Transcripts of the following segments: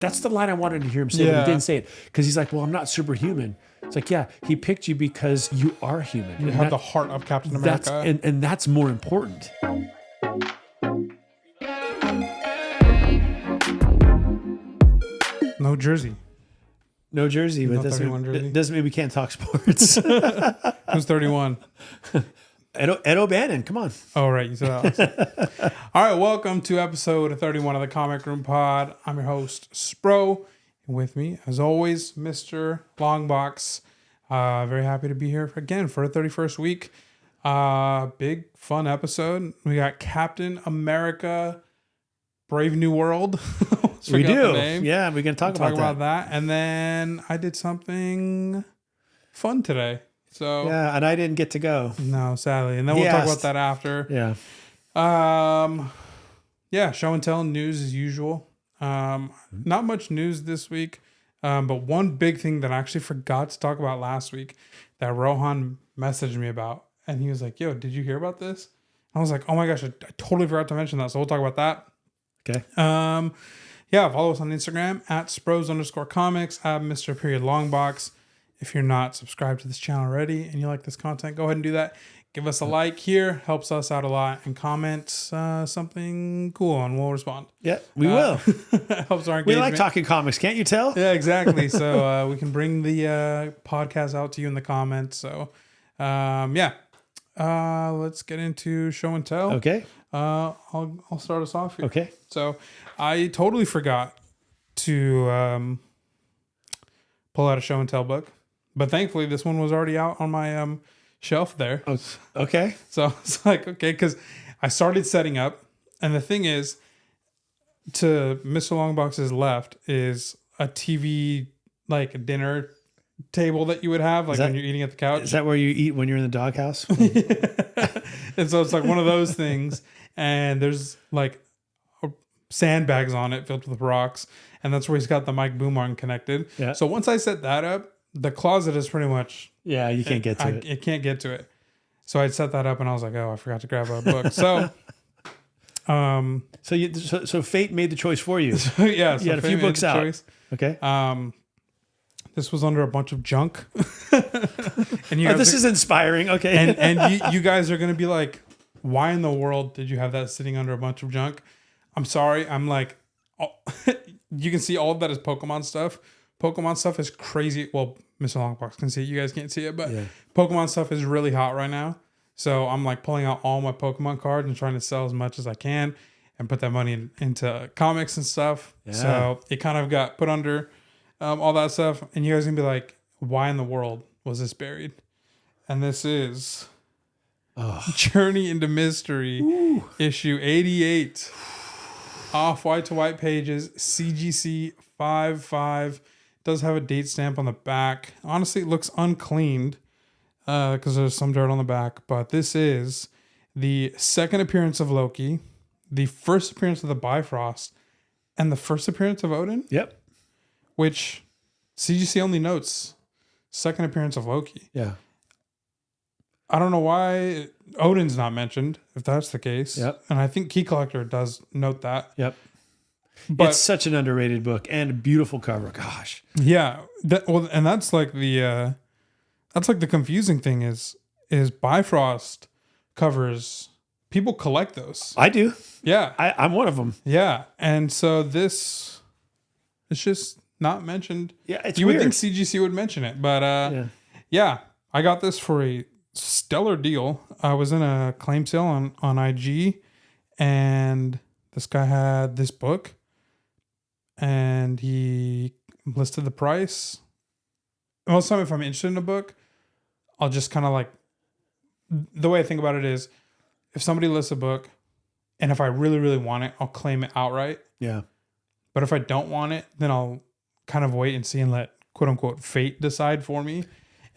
That's the line I wanted to hear him say, but he didn't say it. Because he's like, well, I'm not superhuman. It's like, yeah, he picked you because you are human. You have the heart of Captain America. And that's more important. No jersey. No jersey, but jersey. doesn't mean we can't talk sports. Who's 31? Ed O'Bannon, come on. Oh, right. You said that. All right. Welcome to episode 31 of the Comic Room Pod. I'm your host, Spro. And with me, as always, Mr. Longbox. Very happy to be here again for a 31st week. Big, fun episode. We got Captain America, Brave New World. We do. Yeah, we're going to talk about that. And then I did something fun today. So yeah, and I didn't get to go. No, sadly. And then we'll talk about that after. Yeah. Yeah, show and tell news as usual. Not much news this week. But one big thing that I actually forgot to talk about last week that Rohan messaged me about. And he was like, yo, did you hear about this? I was like, oh my gosh, I totally forgot to mention that. So we'll talk about that. Okay. Yeah, follow us on Instagram at Spros_comics, at Mr. Longbox. If you're not subscribed to this channel already and you like this content, go ahead and do that. Give us a like here. Helps us out a lot. And comment something cool and we'll respond. Yeah, we will. Helps our engagement. We like talking comics, can't you tell? Yeah, exactly. So we can bring the podcast out to you in the comments. So yeah. Let's get into show and tell. Okay. I'll start us off here. Okay. So I totally forgot to pull out a show and tell book, but thankfully this one was already out on my shelf there. Oh, okay. So it's like, okay, because I started setting up, and the thing is, to Mr. Longbox's left is a TV, like a dinner table that you would have, like when you're eating at the couch. Is that where you eat when you're in the doghouse? And so it's like one of those things, and there's like sandbags on it filled with rocks, and that's where he's got the mic boom arm connected. Yeah. So once I set that up, the closet is pretty much you can't get to it. It can't get to it. So I'd set that up, and I was like, oh, I forgot to grab a book. So so fate made the choice for you. So, yeah, you had a few books out. Choice. Okay. This was under a bunch of junk. And this is inspiring. Okay. And you guys are going to be like, why in the world did you have that sitting under a bunch of junk? I'm sorry. I'm like, you can see all of that as Pokemon stuff. Pokemon stuff is crazy. Well, Mr. Longbox can see it. You guys can't see it, but Pokemon stuff is really hot right now. So I'm like pulling out all my Pokemon cards and trying to sell as much as I can and put that money into comics and stuff. Yeah. So it kind of got put under all that stuff. And you guys are going to be like, why in the world was this buried? And this is Journey into Mystery, issue 88. Off-white to white pages, CGC 5/5. Does have a date stamp on the back. Honestly, it looks uncleaned because there's some dirt on the back. But this is the second appearance of Loki, the first appearance of the Bifrost, and the first appearance of Odin. Yep. Which CGC only notes second appearance of Loki. Yeah. I don't know why Odin's not mentioned, if that's the case. Yep. And I think Key Collector does note that. Yep. But it's such an underrated book and a beautiful cover. Gosh. Yeah. And that's like the confusing thing is Bifrost covers. People collect those. I do. Yeah. I'm one of them. Yeah. And so this is just not mentioned. Yeah. It's you weird. would think CGC would mention it, but yeah, I got this for a stellar deal. I was in a claim sale on IG, and this guy had this book, and he listed the price. Most of the time, if I'm interested in a book, I'll just kind of like, the way I think about it is, if somebody lists a book, and if I really, really want it, I'll claim it outright. Yeah. But if I don't want it, then I'll kind of wait and see and let quote unquote fate decide for me.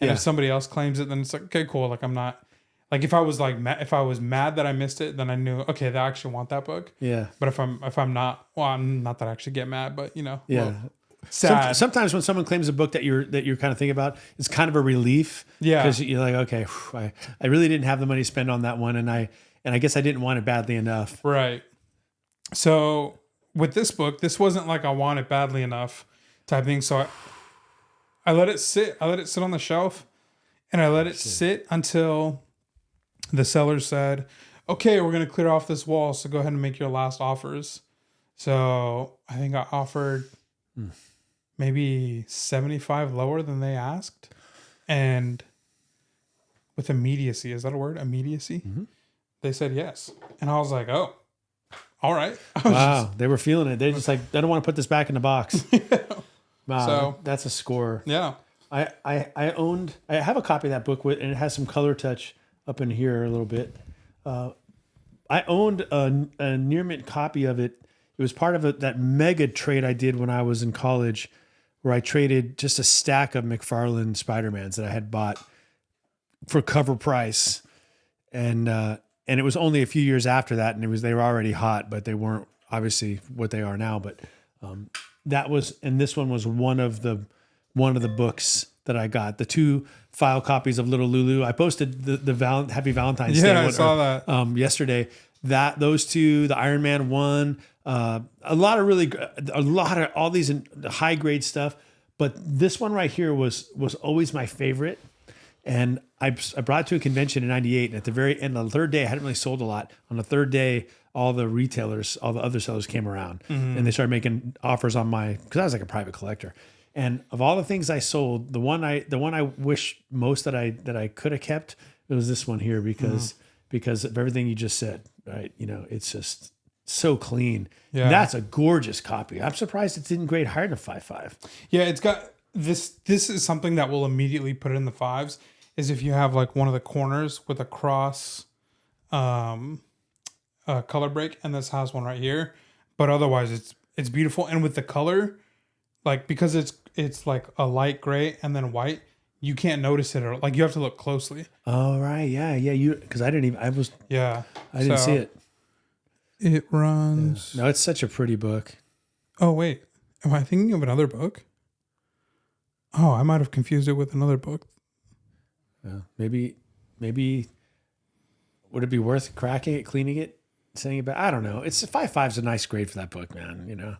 And if somebody else claims it, then it's like, okay, cool. Like I'm not, like if I was like, if I was mad that I missed it, then I knew, okay, they actually want that book. Yeah. But if I'm not, well, I'm not that I actually get mad, but you know, yeah. Well, sad. Sometimes when someone claims a book that you're kind of thinking about, it's kind of a relief. Yeah. Because you're like, okay, I really didn't have the money to spend on that one, and I guess I didn't want it badly enough. Right. So with this book, this wasn't like I want it badly enough type thing. So I let it sit. I let it sit on the shelf, and I let it sit until the seller said, "Okay, we're gonna clear off this wall. So go ahead and make your last offers." So I think I offered maybe 75 lower than they asked, and with immediacy, is that a word? Immediacy. Mm-hmm. They said yes, and I was like, "Oh, all right." Wow, they were feeling it. They're just like, "I don't want to put this back in the box." Wow, so that's a score. Yeah, I have a copy of that book and it has some color touch up in here a little bit. I owned a near mint copy of it. It was part of that mega trade I did when I was in college, where I traded just a stack of McFarlane Spider-Mans that I had bought for cover price, and it was only a few years after that, and they were already hot, but they weren't obviously what they are now. But this one was one of the books that I got. The 2 file copies of Little Lulu. I posted the Happy Valentine's Day. I saw that yesterday. Those 2, the Iron Man 1, a lot of all these high grade stuff. But this one right here was always my favorite. And I brought it to a convention in '98, and at the very end, on the third day, I hadn't really sold a lot. On the third day, all the other sellers came around, and they started making offers on because I was like a private collector. And of all the things I sold, the one I wish most that I could have kept, it was this one here because of everything you just said, right? It's just so clean. Yeah. That's a gorgeous copy. I'm surprised it didn't grade higher than 5.5. Yeah, it's got this is something that will immediately put it in the 5s, is if you have like one of the corners with a cross color break, and this has one right here. But otherwise it's beautiful, and with the color, like, because it's like a light gray and then white, you can't notice it, or like you have to look closely. Oh right, yeah, because I didn't see it. It runs. Yeah. No, it's such a pretty book. Oh wait, am I thinking of another book? Oh, I might have confused it with another book. Maybe would it be worth cracking it, cleaning it, sending it back? I don't know. It's 5.5 is a nice grade for that book, man.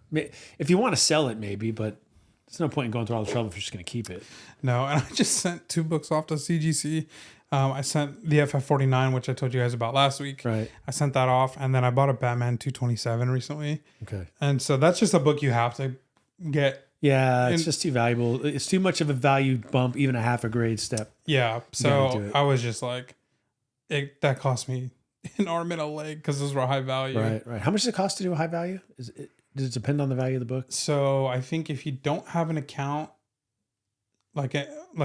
If you want to sell it, maybe, but there's no point in going through all the trouble if you're just going to keep it. No, and I just sent 2 books off to CGC. I sent the FF49, which I told you guys about last week. Right. I sent that off, and then I bought a Batman 227 recently. Okay. And so that's just a book you have to get. Yeah, it's just too valuable. It's too much of a value bump, even a half a grade step. Yeah, so I was just like, that cost me an arm and a leg because those were high value. Right. How much does it cost to do a high value? Does it depend on the value of the book? So I think if you don't have an account, like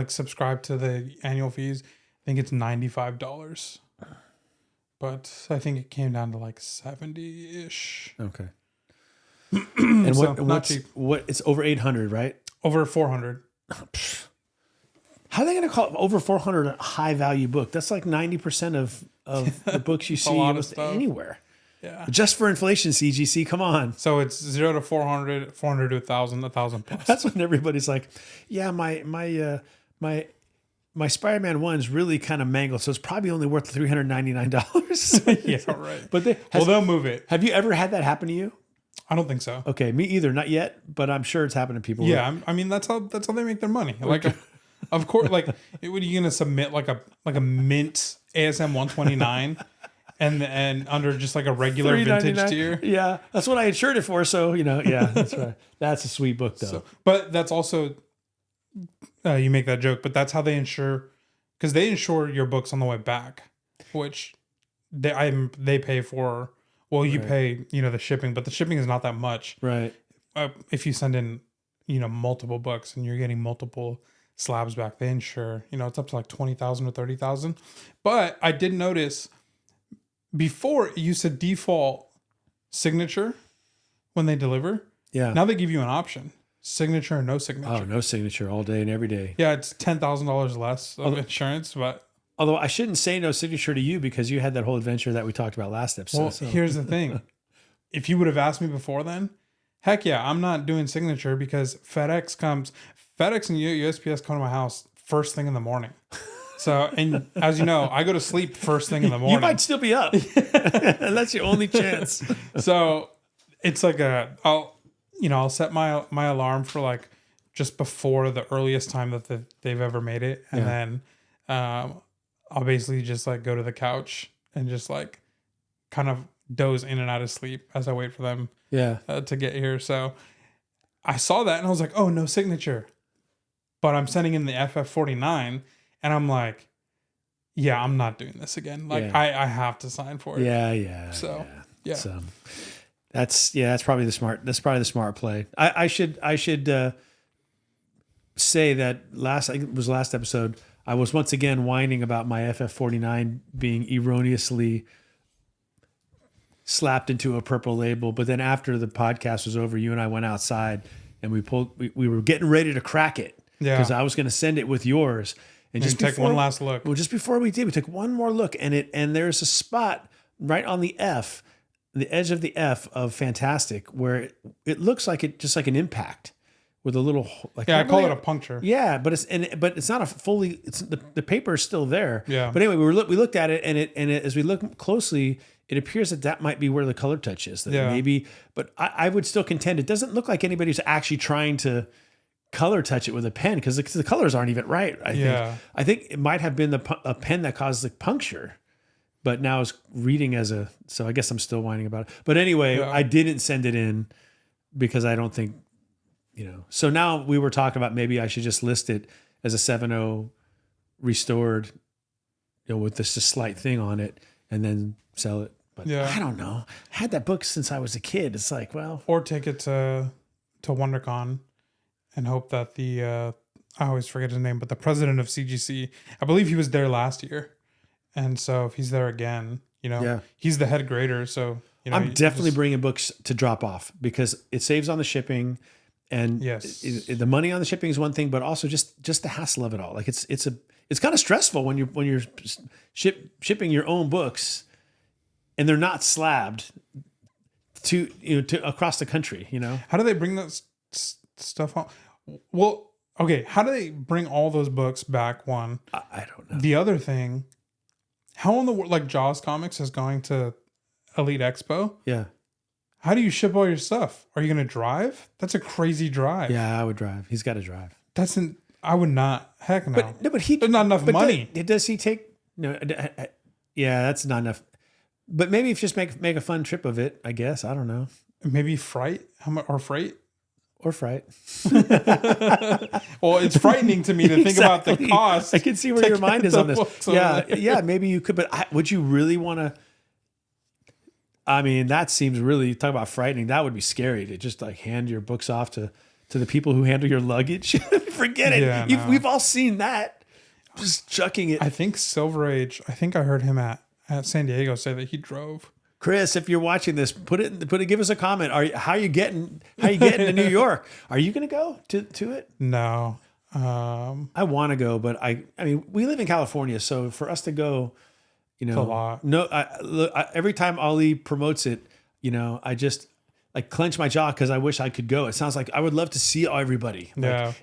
subscribe to the annual fees, I think it's $95. But I think it came down to like 70-ish. Okay. And not cheap. It's over 800, right? Over 400. How are they going to call it over 400 a high value book? That's like 90% of the books you see almost anywhere. Yeah. Just for inflation, CGC, come on. So it's 0 to 400, 400 to 1,000, 1,000 plus. That's when everybody's like, yeah, my Spider-Man 1's really kind of mangled, so it's probably only worth $399. Yeah, right. But they'll move it. Have you ever had that happen to you? I don't think so. Okay, me either, not yet, but I'm sure it's happened to people. Yeah, I mean that's how they make their money. Like, of course, like, what are you gonna submit like a mint ASM 129, and under just like a regular vintage tier? Yeah, that's what I insured it for. So yeah, that's right. That's a sweet book though. So, but that's also you make that joke, but that's how they insure, because they insure your books on the way back, which they pay for. Well, you pay, the shipping, but the shipping is not that much. Right. If you send in, multiple books and you're getting multiple slabs back, they insure, it's up to like 20,000 or 30,000. But I did notice before it used to default signature when they deliver. Yeah. Now they give you an option, signature or no signature. Oh, no signature all day and every day. Yeah. It's $10,000 less of insurance, but. Although I shouldn't say no signature to you because you had that whole adventure that we talked about last episode. Well, here's the thing. If you would have asked me before then, heck yeah, I'm not doing signature because FedEx and USPS come to my house first thing in the morning. So, and as you know, I go to sleep first thing in the morning. You might still be up. And that's your only chance. So It's like I'll set my alarm for like just before the earliest time that they've ever made it, and then I'll basically just like go to the couch and just like kind of doze in and out of sleep as I wait for them to get here. So I saw that and I was like, oh, no signature. But I'm sending in the FF49 and I'm like, yeah, I'm not doing this again. Like I have to sign for it. Yeah. So that's probably the smart play. I should say that I think it was last episode, I was once again whining about my FF49 being erroneously slapped into a purple label. But then after the podcast was over, you and I went outside and we were getting ready to crack it because I was going to send it with yours. And just take one last look. Well, just before we did, we took one more look, and there's a spot right on the F, the edge of the F of Fantastic, where it looks like just like an impact with a little like. Yeah, I call it a puncture. Yeah, but it's not a fully. It's the paper is still there. Yeah. But anyway, we looked at it, and as we look closely, it appears that might be where the color touch is. That maybe, but I would still contend it doesn't look like anybody's actually trying to color touch it with a pen because the colors aren't even right. I think it might have been a pen that caused the puncture, but now it's reading so I guess I'm still whining about it. But anyway, I didn't send it in because I don't think, so now we were talking about maybe I should just list it as a 7.0 restored, with just a slight thing on it and then sell it. But I don't know. I had that book since I was a kid. It's like, well, or take it to WonderCon. And hope that I always forget his name, but the president of CGC, I believe he was there last year. And so if he's there again, he's the head grader. So, I'm definitely bringing books to drop off because it saves on the shipping. And the money on the shipping is one thing, but also just the hassle of it all. Like it's kind of stressful when you're shipping your own books and they're not slabbed to across the country, How do they bring that stuff on? Well, okay. How do they bring all those books back? One, I don't know. The other thing, how in the world, like Jaws Comics is going to Elite Expo? Yeah. How do you ship all your stuff? Are you going to drive? That's a crazy drive. Yeah, I would drive. He's got to drive. I would not. Heck no. But there's not enough money. Does he take? No. Yeah, that's not enough. But maybe if you just make a fun trip of it, I guess. I don't know. Maybe freight? How much? Or freight? Or fright. Well, it's frightening to me to think about the cost. I can see where your mind is on this. Yeah, maybe you could, but would you really want to? I mean, that seems really, talk about frightening. That would be scary to just like hand your books off to the people who handle your luggage. Forget it. Yeah, We've all seen that. Just chucking it. I think Silver Age, I think I heard him at San Diego say that he drove. Chris, if you're watching this, give us a comment. How you getting to New York? Are you going to go to it? No. I want to go, but I mean, we live in California, so for us to go, it's a lot. No, every time Ali promotes it, I just like clench my jaw because I wish I could go. It sounds like I would love to see everybody,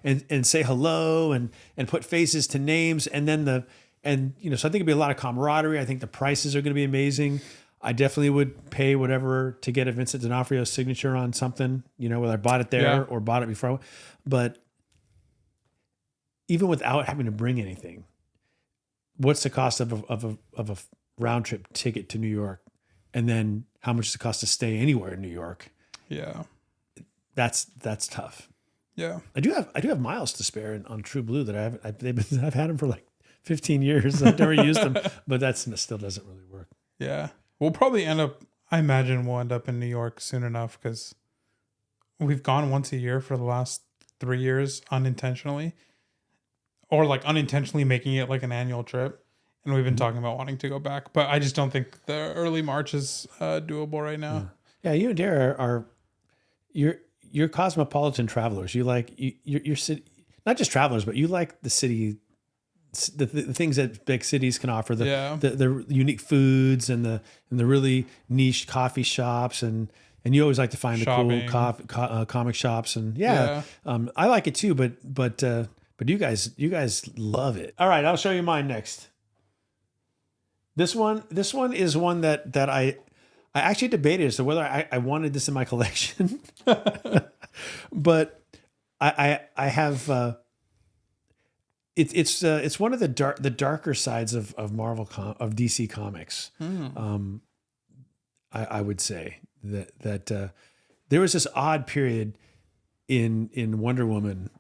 and say hello and put faces to names, and then so I think it'd be a lot of camaraderie. I think the prices are going to be amazing. I definitely would pay whatever to get a Vincent D'Onofrio signature on something, whether I bought it there or bought it before. But even without having to bring anything, what's the cost of a round trip ticket to New York? And then how much does it cost to stay anywhere in New York? Yeah. That's tough. Yeah. I do have miles to spare on True Blue that I've had them for like 15 years. I've never used them, but that still doesn't really work. Yeah. We'll probably end up in New York soon enough because we've gone once a year for the last 3 years unintentionally, or like unintentionally making it like an annual trip. And we've been talking about wanting to go back, but I just don't think the early March is doable right now. Yeah, you and Dara you're cosmopolitan travelers. You're city, not just travelers, but you like the city. The things that big cities can offer, the unique foods and the really niche coffee shops, and you always like to find Shopping. the cool comic shops, and I like it too. But you guys love it. All right, I'll show you mine next. This one is one that I I actually debated as to whether I wanted this in my collection, but I have. It's one of the darker sides of Marvel of DC Comics. I would say that there was this odd period in Wonder Woman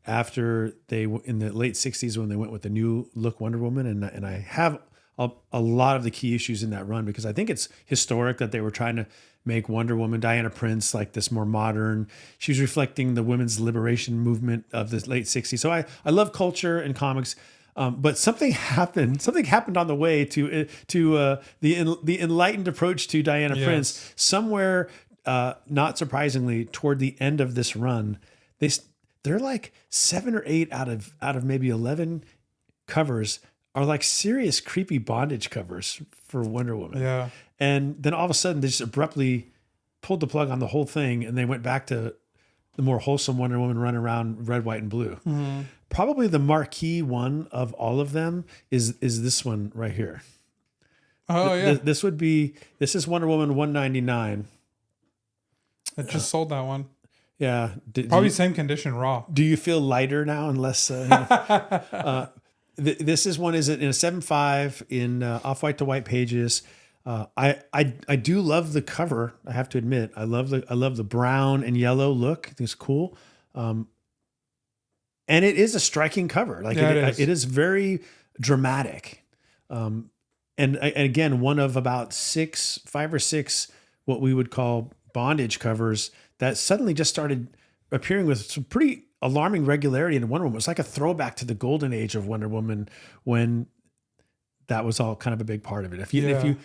after in the late 60s when they went with the new look Wonder Woman, and I have a lot of the key issues in that run because I think it's historic that they were trying to make Wonder Woman, Diana Prince, like this more modern. She was reflecting the women's liberation movement of the late 60s. So I love culture and comics. But something happened. Something happened on the way to the enlightened approach to Diana Prince. Somewhere, not surprisingly, toward the end of this run, they're like 7 or 8 out of maybe 11 covers are like serious creepy bondage covers for Wonder Woman. Yeah. And then all of a sudden they just abruptly pulled the plug on the whole thing and they went back to the more wholesome Wonder Woman running around red, white, and blue. Mm-hmm. Probably the marquee one of all of them is this one right here. Oh, yeah. This is Wonder Woman 199. I just sold that one. Yeah. Probably same condition raw. Do you feel lighter now and less? This is one is in a 7.5 in off-white to white pages. I do love the cover. I have to admit, I love the brown and yellow look. I think it's cool. And it is a striking cover. Like it is very dramatic. And again, one of about 5 or 6 what we would call bondage covers that suddenly just started appearing with some pretty alarming regularity in Wonder Woman. It's like a throwback to the golden age of Wonder Woman when that was all kind of a big part of it. If you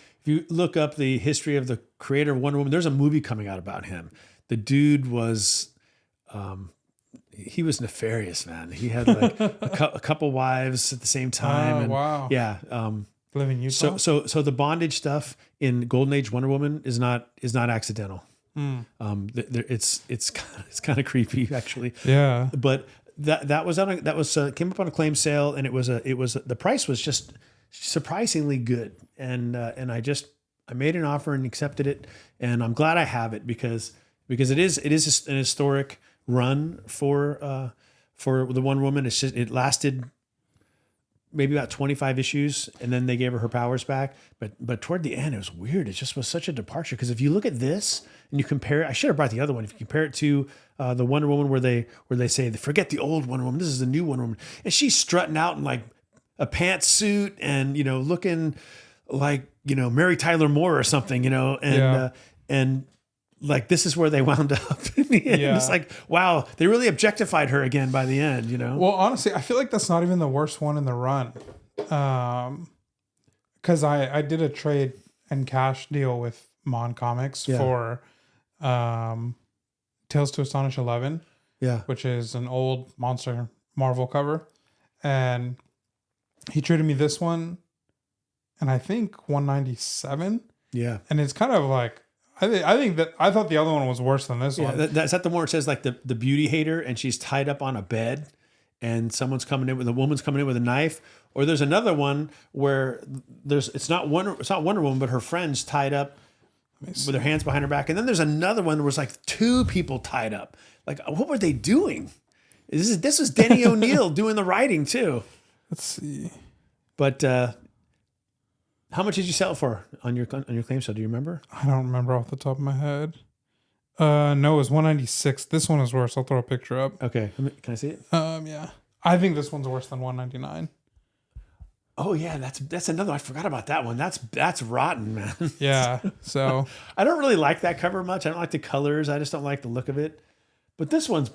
look up the history of the creator of Wonder Woman, there's a movie coming out about him. The dude was, he was nefarious, man. He had like a couple wives at the same time. Wow. Yeah. Living Utah. So the bondage stuff in Golden Age Wonder Woman is not accidental. It's kind of creepy actually. Yeah. But that came up on a claim sale, and the price was just surprisingly good, and I made an offer and accepted it, and I'm glad I have it because it is an historic run for the Wonder Woman. It lasted maybe about 25 issues, and then they gave her powers back. But toward the end, it was weird. It just was such a departure because if you look at this and you compare it, I should have brought the other one. If you compare it to the Wonder Woman where they say forget the old Wonder Woman, this is the new Wonder Woman, and she's strutting out in like a pantsuit and looking like Mary Tyler Moore or something, and like this is where they wound up in the end. Yeah. It's like, wow, they really objectified her again by the end, Well, honestly, I feel like that's not even the worst one in the run. Because I did a trade and cash deal with Mon Comics for Tales to Astonish 11, which is an old Monster Marvel cover. And he traded me this one, and I think 197. Yeah. And it's kind of like, I thought the other one was worse than this one. Is that the one where it says like the beauty hater and she's tied up on a bed and a woman's coming in with a knife? Or there's another one where it's not Wonder Woman, but her friend's tied up with their hands behind her back. And then there's another one where it's like 2 people tied up. Like, what were they doing? This was Denny O'Neil doing the writing too. Let's see. But how much did you sell it for on your claim sale? Do you remember? I don't remember off the top of my head. No, it was 196. This one is worse. I'll throw a picture up. Okay, can I see it? Yeah. I think this one's worse than 199. Oh yeah, that's another. I forgot about that one. That's rotten, man. Yeah. So I don't really like that cover much. I don't like the colors. I just don't like the look of it. But this one,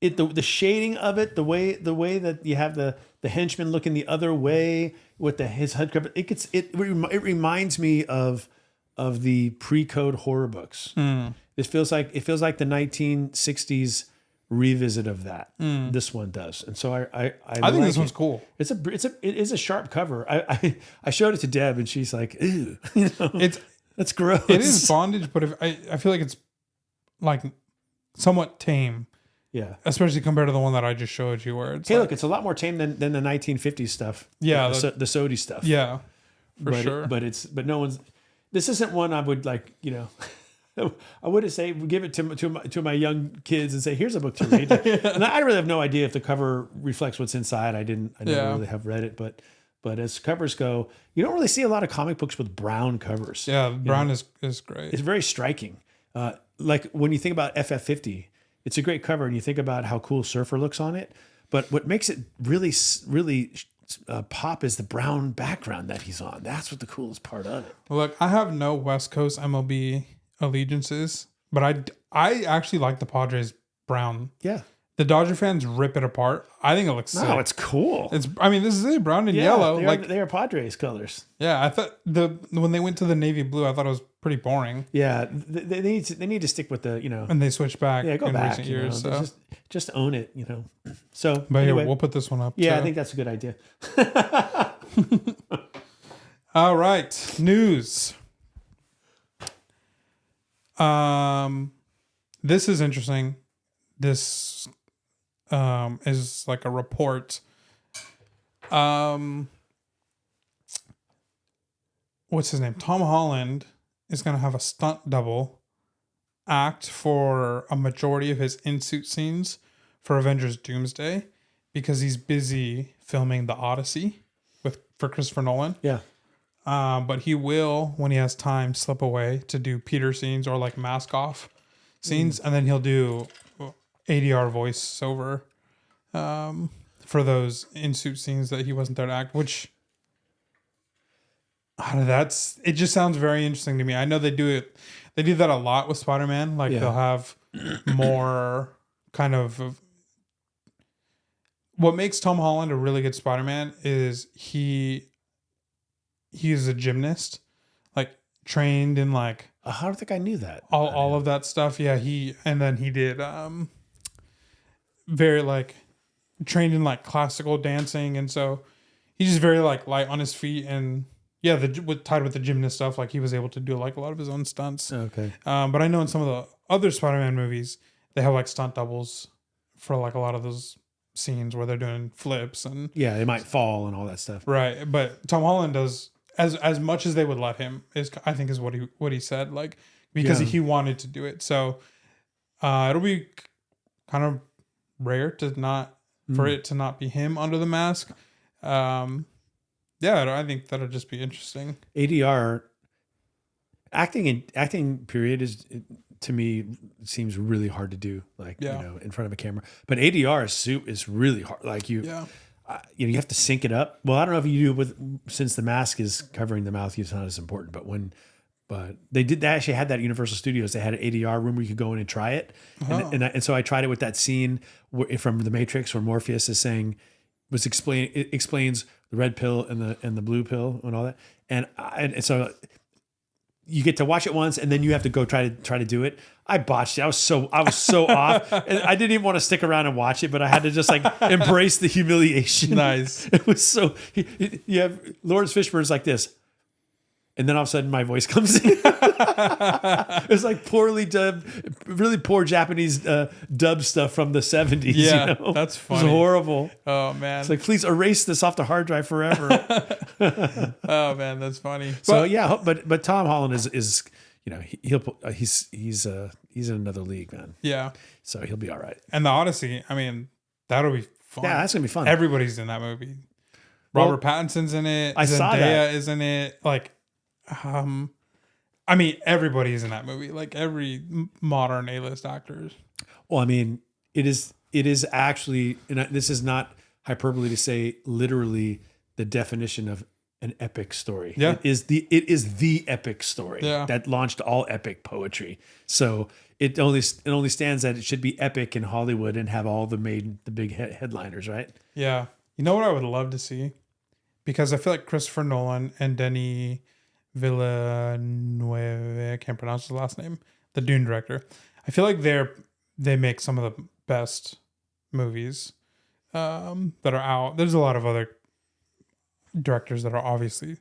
the shading of it, the way that you have the henchman looking the other way with his head cover, it reminds me of the pre-code horror books. It feels like the 1960s revisit of that. This one does, and so I think this one's cool. It is a sharp cover. I showed it to Deb, and she's like, "Ew," that's gross. It is bondage, but I feel like it's like somewhat tame. Yeah, especially compared to the one that I just showed you, where it's look, it's a lot more tame than the 1950s stuff. Yeah, the Sodi stuff. Yeah, for sure. But no this isn't one I would like, I wouldn't say give it to my young kids and say, here's a book to read. And I really have no idea if the cover reflects what's inside. I never really have read it, but as covers go, you don't really see a lot of comic books with brown covers. Yeah, brown is great. It's very striking. Like when you think about FF50, it's a great cover, and you think about how cool Surfer looks on it. But what makes it really pop is the brown background that he's on. That's what the coolest part of it. Look, I have no West Coast MLB allegiances, but I actually like the Padres brown. Yeah. The Dodger fans rip it apart. I think it looks sick. No, it's cool. This is it, brown and yellow. They are Padres colors. Yeah, I thought when they went to the navy blue, I thought it was pretty boring. Yeah, they need to stick with the And they switched back go in back, recent years. So. Just own it, So, but anyway, here, we'll put this one up. Yeah, too. I think that's a good idea. All right, news. This is interesting. This is like a report. What's his name? Tom Holland is going to have a stunt double act for a majority of his in-suit scenes for Avengers Doomsday because he's busy filming The Odyssey for Christopher Nolan. Yeah. But he will, when he has time, slip away to do Peter scenes or like mask off scenes, and then he'll do ADR voiceover for those in-suit scenes that he wasn't there to act, which it just sounds very interesting to me. I know they do that a lot with Spider-Man. Like they'll have more kind of what makes Tom Holland a really good Spider-Man is he is a gymnast, like trained in like I don't think I knew that. All of that stuff. Yeah, he did very like trained in like classical dancing, and so he's just very like light on his feet, and tied with the gymnast stuff, like he was able to do like a lot of his own stunts. Okay. But I know in some of the other Spider-Man movies, they have like stunt doubles for like a lot of those scenes where they're doing flips and they might fall and all that stuff. Right, but Tom Holland does as much as they would let him is what he said, like because he wanted to do it. So it'll be kind of rare for it to not be him under the mask. I think that'll just be interesting. ADR acting period is, to me, seems really hard to do, like in front of a camera. But ADR is really hard. Like you have to sync it up. Well, I don't know if you do since the mask is covering the mouth, it's not as important. But they actually had that at Universal Studios. They had an ADR room where you could go in and try it. And so I tried it with that scene from The Matrix where Morpheus is saying, it explains the red pill and the blue pill and all that. And so you get to watch it once and then you have to go try to do it. I botched it. I was so off. And I didn't even want to stick around and watch it, but I had to just like embrace the humiliation. Nice. It was so, you have Lawrence Fishburne's like this. And then all of a sudden my voice comes in. It's like poorly dubbed, really poor Japanese dub stuff from the 70s. Yeah, that's funny. It's horrible. Oh, man. It's like, please erase this off the hard drive forever. Oh, man, that's funny. So, but Tom Holland is he's in another league, man. Yeah. So he'll be all right. And the Odyssey, I mean, that'll be fun. Yeah, that's going to be fun. Everybody's in that movie. Robert Pattinson's in it. I saw that. Zendaya is in it. Like, I mean, everybody's in that movie. Like every modern A-list actors. Well, I mean, it is actually, and this is not hyperbole to say, literally the definition of an epic story. Yeah. It is the epic story that launched all epic poetry. So it only stands that it should be epic in Hollywood and have all the big headliners, right? Yeah. You know what I would love to see? Because I feel like Christopher Nolan and Denis Villeneuve, I can't pronounce his last name, the Dune director. I feel like they make some of the best movies that are out. There's a lot of other directors that are obviously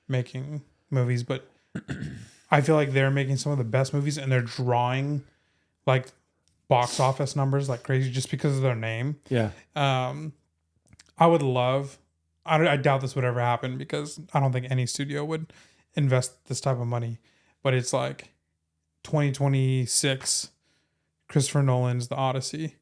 making movies, but I feel like they're making some of the best movies and they're drawing like box office numbers like crazy just because of their name. Yeah. I would love, I doubt this would ever happen because I don't think any studio would invest this type of money. But it's like 2026, Christopher Nolan's The Odyssey.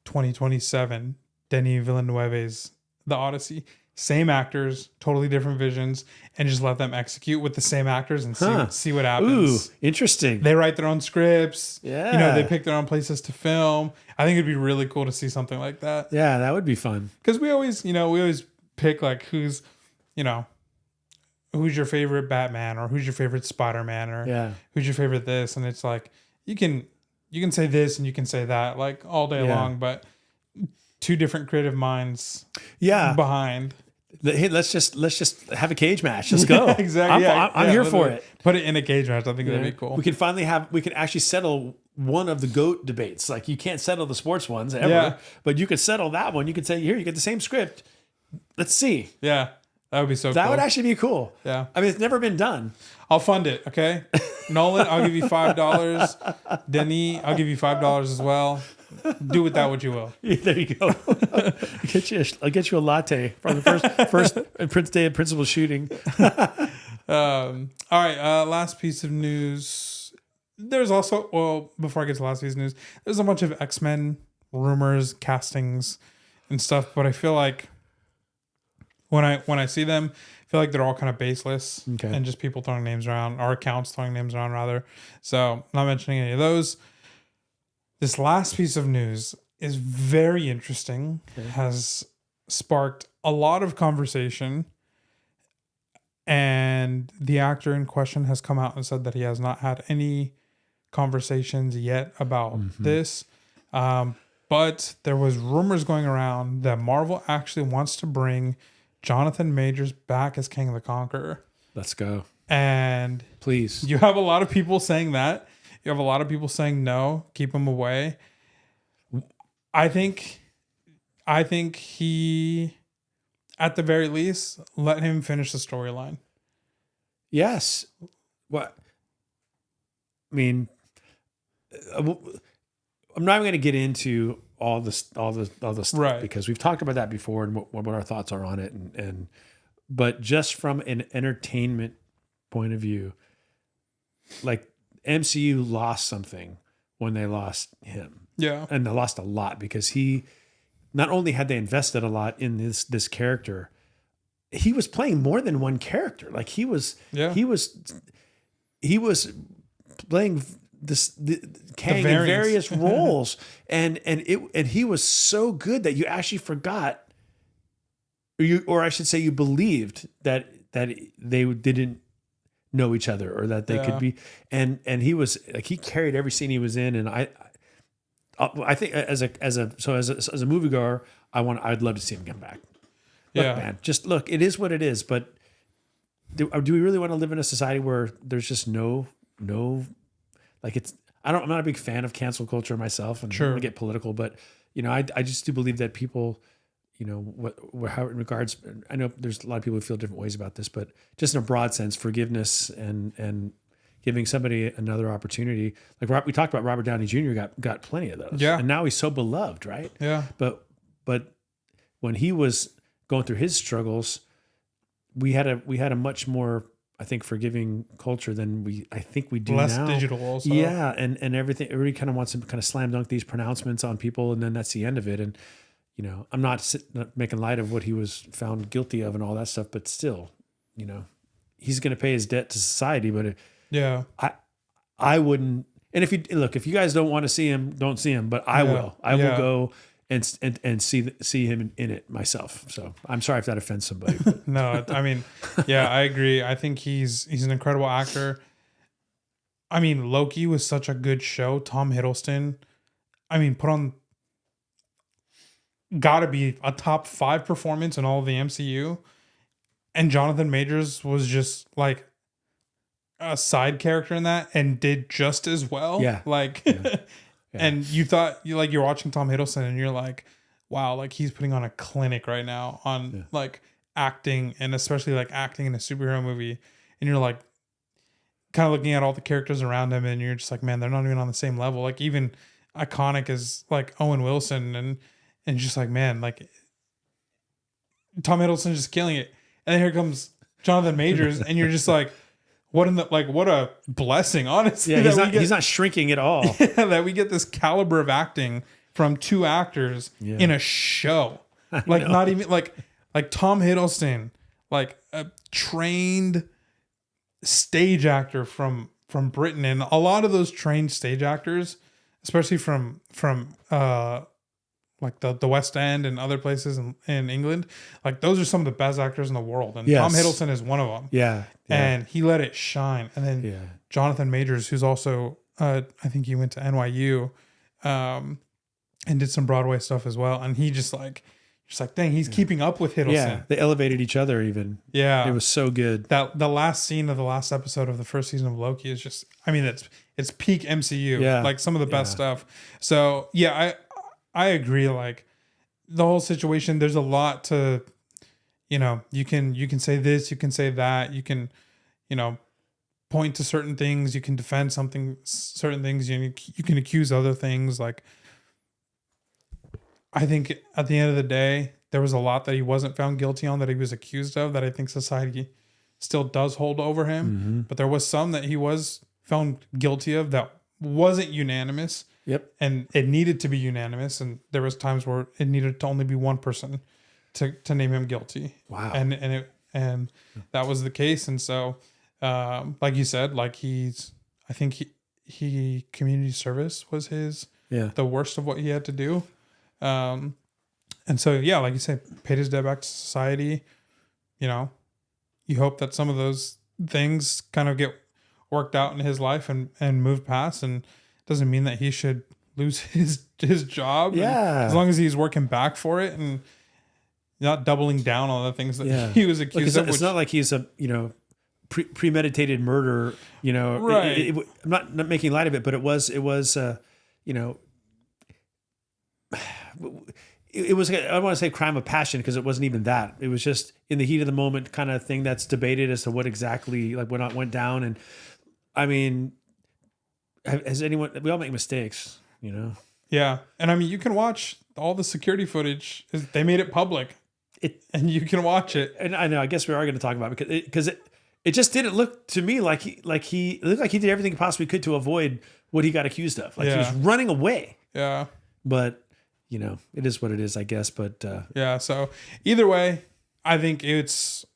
2027, Denis Villeneuve's The Odyssey. Same actors, totally different visions, and just let them execute with the same actors and see what happens. Ooh, interesting. They write their own scripts. Yeah. They pick their own places to film. I think it'd be really cool to see something like that. Yeah, that would be fun. Because we always pick like who's your favorite Batman, or who's your favorite Spider-Man, or who's your favorite this, and it's like you can say this and you can say that like all day long, but two different creative minds behind. Hey, let's just have a cage match. Let's go. Exactly. I'm here for it. Put it in a cage match. I think that'd be cool. We can actually settle one of the GOAT debates. Like, you can't settle the sports ones ever, but you could settle that one. You could say, here, you get the same script. Let's see. Yeah. That would be so cool. That would actually be cool. Yeah. I mean, it's never been done. I'll fund it. Okay. Nolan, I'll give you $5. Denis, I'll give you $5 as well. Do with that what you will. Yeah, there you go. I'll get you a latte from the first day of principal shooting. All right. Last piece of news. There's also, before I get to the last piece of news, there's a bunch of X-Men rumors, castings, and stuff. But I feel like when I see them, I feel like they're all kind of baseless and just people throwing names around, or accounts throwing names around rather. So not mentioning any of those. This last piece of news is very interesting, has sparked a lot of conversation, and the actor in question has come out and said that he has not had any conversations yet about this. But there was rumors going around that Marvel actually wants to bring Jonathon Majors back as King of the Conqueror. Let's go. And please. You have a lot of people saying that. You have a lot of people saying no, keep him away. I think he, at the very least, let him finish the storyline. Yes. What? I mean, I'm not even going to get into all the stuff, right, because we've talked about that before and what our thoughts are on it, but just from an entertainment point of view, like, MCU lost something when they lost him. Yeah. And they lost a lot, because he, not only had they invested a lot in this character, he was playing more than one character. Like, he was playing Kang in various roles, and he was so good that you actually forgot, or I should say you believed that they didn't know each other, or that they could be, and he was like, he carried every scene he was in, and I think as a moviegoer, I'd love to see him come back. Look, man, just look, it is what it is, but do we really want to live in a society where there's just no like, it's, I'm not a big fan of cancel culture myself, and I'm going to get political, but I just do believe that people, how it regards, I know there's a lot of people who feel different ways about this, but just in a broad sense, forgiveness and giving somebody another opportunity. Like we talked about, Robert Downey Jr. got plenty of those. Yeah. And now he's so beloved, right? Yeah. But when he was going through his struggles, we had a much more, I think, forgiving culture than we do less now. Less digital also. Yeah. And everything, everybody kind of wants to kind of slam dunk these pronouncements on people, and then that's the end of it. And I'm not making light of what he was found guilty of and all that stuff, but still, he's going to pay his debt to society. But I wouldn't. And if you guys don't want to see him, don't see him. But I will. I will go and see him in it myself. So I'm sorry if that offends somebody. No, I mean, I agree. I think he's an incredible actor. I mean, Loki was such a good show. Tom Hiddleston, I mean, gotta be a top 5 performance in all of the MCU. And Jonathon Majors was just like a side character in that, and did just as well. Yeah. Like, and you thought you're watching Tom Hiddleston, and you're like, wow, like, he's putting on a clinic right now on like acting, and especially like acting in a superhero movie. And you're like, kind of looking at all the characters around him, and you're just like, man, they're not even on the same level. Like, even iconic as like Owen Wilson, and just like, man, like, Tom Hiddleston just killing it. And then here comes Jonathon Majors, and you're just like, what a blessing, honestly. Yeah, that he's not shrinking at all. that we get this caliber of acting from two actors in a show. Like not even like Tom Hiddleston, like a trained stage actor from Britain, and a lot of those trained stage actors, especially from like the West End and other places in England, like those are some of the best actors in the world, and Tom Hiddleston is one of them. Yeah. And he let it shine. And then Jonathon Majors, who's also I think he went to NYU, and did some Broadway stuff as well, and he just like dang, he's keeping up with Hiddleston. Yeah, they elevated each other even. Yeah, it was so good. That the last scene of the last episode of the first season of Loki is just, I mean, it's peak MCU. Yeah, like some of the best stuff. So yeah, I agree. Like the whole situation, there's a lot to, you can say this, you can say that, you can, point to certain things, you can defend certain things, you can accuse other things. Like, I think at the end of the day, there was a lot that he wasn't found guilty on, that he was accused of, that I think society still does hold over him. Mm-hmm. But there was some that he was found guilty of that wasn't unanimous. Yep. And it needed to be unanimous. And there was times where it needed to only be one person to name him guilty. Wow. And that was the case. And so, like you said, like I think he community service was the worst of what he had to do. And so, yeah, like you said, paid his debt back to society. You hope that some of those things kind of get worked out in his life and move past, and it doesn't mean that he should lose his job. Yeah. As long as he's working back for it and not doubling down on the things that he was accused of. It's not like he's a, premeditated murder, right. I'm not making light of it, but it was, it was, I don't want to say crime of passion, because it wasn't even that. It was just in the heat of the moment kind of thing that's debated as to what exactly went down. And I mean, we all make mistakes, Yeah. And I mean, you can watch all the security footage. They made it public, and you can watch it. And I know, I guess we are going to talk about it because it just didn't look to me like he looked like he did everything he possibly could to avoid what he got accused of. Like he was running away. Yeah. But it is what it is, I guess. But yeah. So either way, I think it's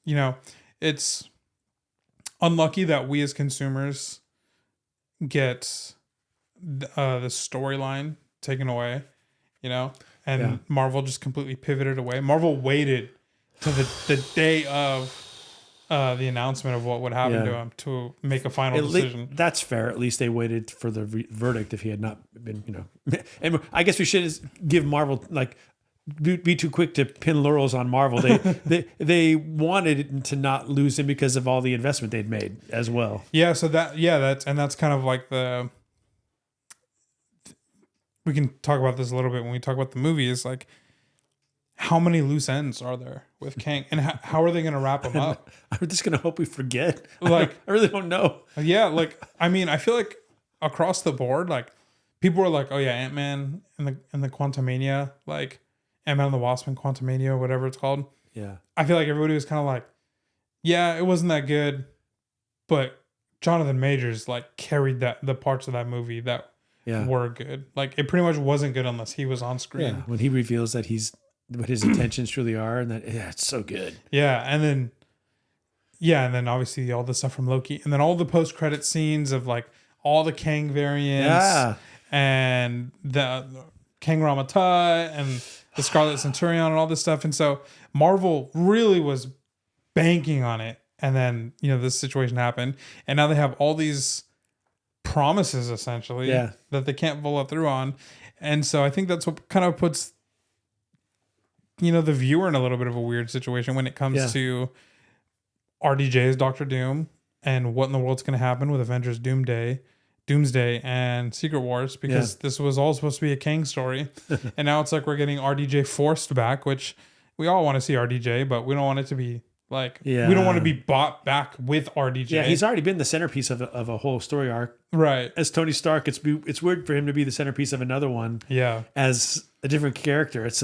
unlucky that we as consumers get the storyline taken away, and Marvel just completely pivoted away. Marvel waited to the day of the announcement of what would happen to him to make a final decision. That's fair. At least they waited for the verdict if he had not been, And I guess we should give Marvel, be too quick to pin laurels on Marvel. They wanted to not lose him because of all the investment they'd made as well. Yeah. So that's kind of like we can talk about this a little bit when we talk about the movie. Is like, how many loose ends are there with Kang, and how are they going to wrap them up? I'm just going to hope we forget. I really don't know. Yeah, I mean, I feel like across the board, people were like, "Oh yeah, Ant-Man and the Quantumania, Ant-Man and the Wasp and Quantumania, or whatever it's called." Yeah, I feel like everybody was kind of like, "Yeah, it wasn't that good," but Jonathon Majors carried the parts of that movie that were good. It pretty much wasn't good unless he was on screen. Yeah, when he reveals that what his intentions truly are, and that it's so good. Yeah, and then obviously all the stuff from Loki, and then all the post-credit scenes of all the Kang variants, and the Kang Ramata and the Scarlet Centurion and all this stuff. And so Marvel really was banking on it, and then this situation happened, and now they have all these promises essentially that they can't follow through on. And so I think that's what kind of puts the viewer in a little bit of a weird situation when it comes to RDJ's Doctor Doom and what in the world's going to happen with Avengers Doomsday and Secret Wars, because this was all supposed to be a Kang story. And now it's like we're getting RDJ forced back, which we all want to see RDJ, but we don't want it to be we don't want to be bought back with RDJ. Yeah, he's already been the centerpiece of a whole story arc. Right. As Tony Stark, it's weird for him to be the centerpiece of another one. Yeah. As a different character. It's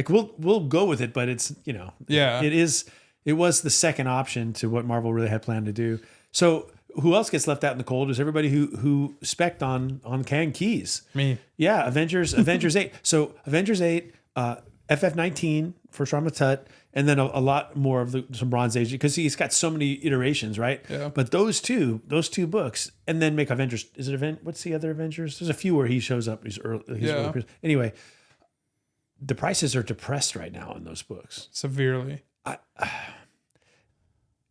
we'll go with it, but it's, it was the second option to what Marvel really had planned to do. So who else gets left out in the cold is everybody who spec'd on Kang keys. Me. Yeah, Avengers 8. So Avengers 8, FF19, First Rama Tut, and then a lot more of some Bronze Age because he's got so many iterations, right? Yeah. But those two books, and then make Avengers. Is it what's the other Avengers? There's a few where he shows up. He's early. Anyway, the prices are depressed right now in those books Severely.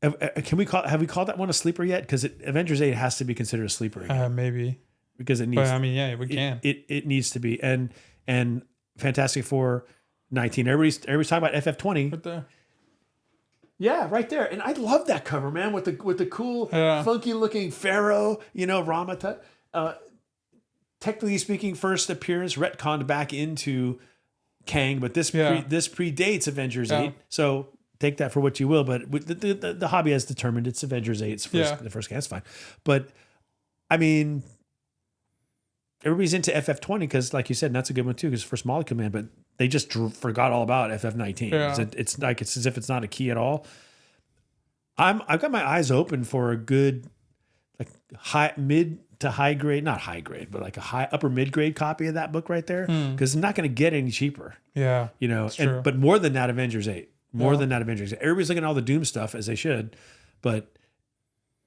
Have we called that one a sleeper yet? Because Avengers 8 has to be considered a sleeper again. Maybe. Because it needs. But I mean, yeah, we can. It needs to be. And Fantastic Four 19. Everybody's talking about FF20. Right there. Yeah, right there. And I love that cover, man, with the cool, funky looking Pharaoh, Ramatut. Technically speaking, first appearance retconned back into Kang, but this predates Avengers 8. So take that for what you will. But the hobby has determined it's Avengers 8's the first Kang. That's fine. But I mean, everybody's into FF20 because, like you said, and that's a good one too, because First Molecule Man, but they just forgot all about FF19. Yeah. It's as if it's not a key at all. I've got my eyes open for a good, like mid to high grade, not high grade, but like a upper mid grade copy of that book right there, because it's not going to get any cheaper. Yeah, but more than that, Avengers 8. More than that, Avengers 8. Everybody's looking at all the Doom stuff as they should, but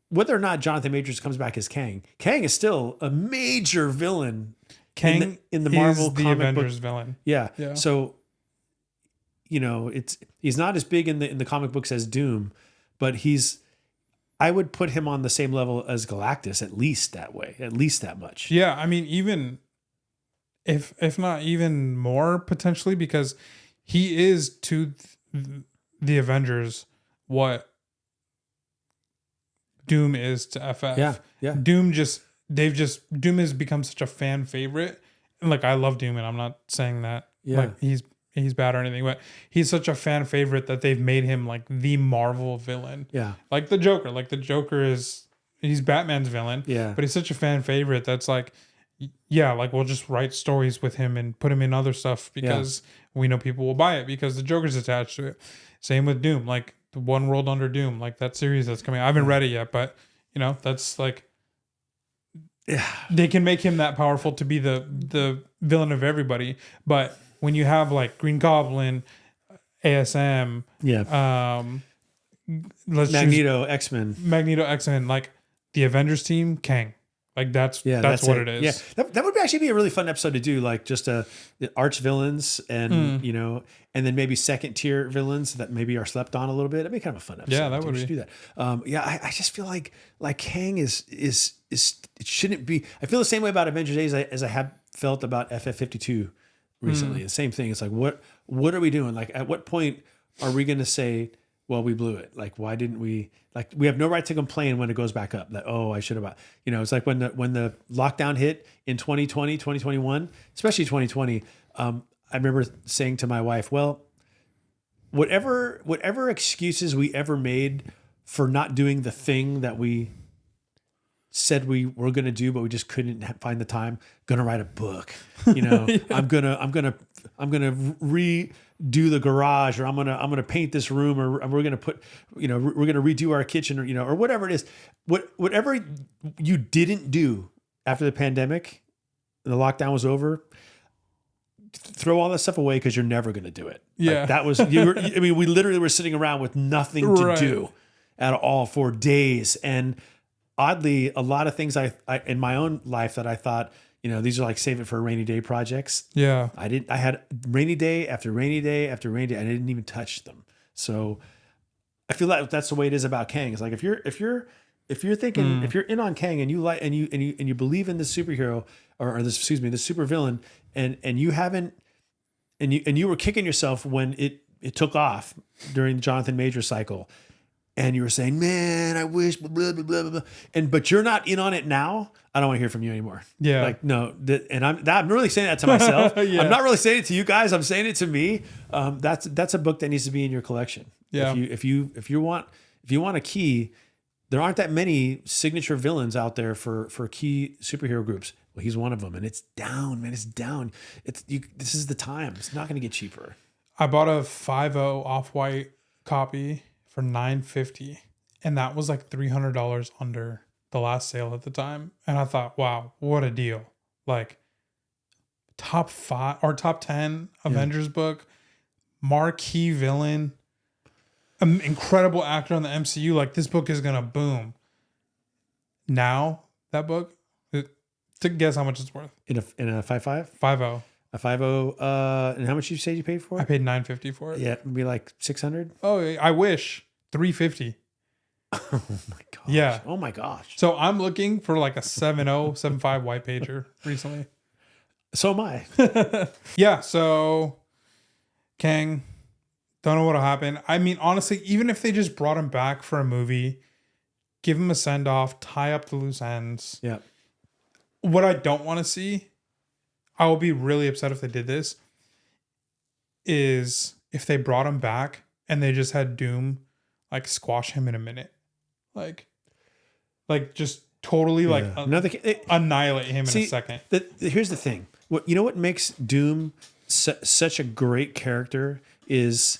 whether or not Jonathon Majors comes back as Kang is still a major villain. Kang in the Marvel is the comic Avengers book. villain. Yeah. Yeah. So, he's not as big in the comic books as Doom, but I would put him on the same level as Galactus, at least that much. Yeah, I mean, even if not even more potentially, because he is to the Avengers what Doom is to FF. Yeah. Doom has become such a fan favorite. And like, I love Doom, and I'm not saying that like he's bad or anything, but he's such a fan favorite that they've made him like the Marvel villain. Yeah. Like the Joker. Like the Joker he's Batman's villain. Yeah. But he's such a fan favorite that's like, yeah, like we'll just write stories with him and put him in other stuff because we know people will buy it because the Joker's attached to it. Same with Doom, like the One World Under Doom, like that series that's coming. I haven't read it yet, but that's like, they can make him that powerful to be the villain of everybody. But when you have like Green Goblin, ASM, Magneto, X-Men, like the Avengers team, Kang. Like that's what it is. Yeah, that would actually be a really fun episode to do, like just the arch villains and and then maybe second tier villains that maybe are slept on a little bit. That'd be kind of a fun episode. Yeah, that would be. Do that. I just feel like Kang is it shouldn't be. I feel the same way about Avengers as I have felt about FF52 recently. The same thing. It's like what are we doing? Like at what point are we going to say, well, we blew it. Like, why didn't we? Like, we have no right to complain when it goes back up. That, I should have. It's like when the lockdown hit in 2020, 2021, especially 2020. I remember saying to my wife, well, whatever excuses we ever made for not doing the thing that we said we were going to do, but we just couldn't find the time. Gonna write a book, I'm gonna redo the garage, or I'm gonna paint this room, or we're gonna put, we're gonna redo our kitchen, or whatever it is. Whatever you didn't do after the pandemic, the lockdown was over, throw all that stuff away because you're never gonna do it. Yeah, like that was we literally were sitting around with nothing to do at all for days. And oddly, a lot of things I in my own life that I thought, these are like save it for a rainy day projects. Yeah. I had rainy day after rainy day after rainy day. I didn't even touch them. So I feel like that's the way it is about Kang. It's like if you're thinking, if you're in on Kang and you like and you believe in this superhero or this super villain, and you haven't and you were kicking yourself when it took off during the Jonathon Majors cycle. And you were saying, man, I wish, blah, blah, blah, blah, blah. But you're not in on it now. I don't want to hear from you anymore. Yeah. Like, no. I'm really saying that to myself. Yeah. I'm not really saying it to you guys. I'm saying it to me. That's a book that needs to be in your collection. Yeah. If you want a key, there aren't that many signature villains out there for key superhero groups. Well, he's one of them, and it's down, man. It's down. This is the time. It's not going to get cheaper. I bought a 5.0 Off-White copy for $9.50, and that was like $300 under the last sale at the time, and I thought, wow, what a deal! Like top 5 or top 10 Avengers book, marquee villain, incredible actor on the MCU. Like this book is gonna boom. Now that book, to guess how much it's worth In a 5.5? 5.0. A 5.0. And how much did you say you paid for I it? paid $9.50 for it. Yeah, it'd be like 600. Oh, I wish $3.50. Oh my gosh. Yeah. Oh my gosh. So I'm looking for like a 7.0, 7.5 white pager recently. So am I. Yeah. So Kang, don't know what'll happen. I mean, honestly, even if they just brought him back for a movie, give him a send off, tie up the loose ends. Yeah. What I don't want to see, I will be really upset if they did this, is if they brought him back and they just had Doom like squash him in a minute. Like just totally like annihilate him in a second. Here's the thing. What makes Doom such a great character is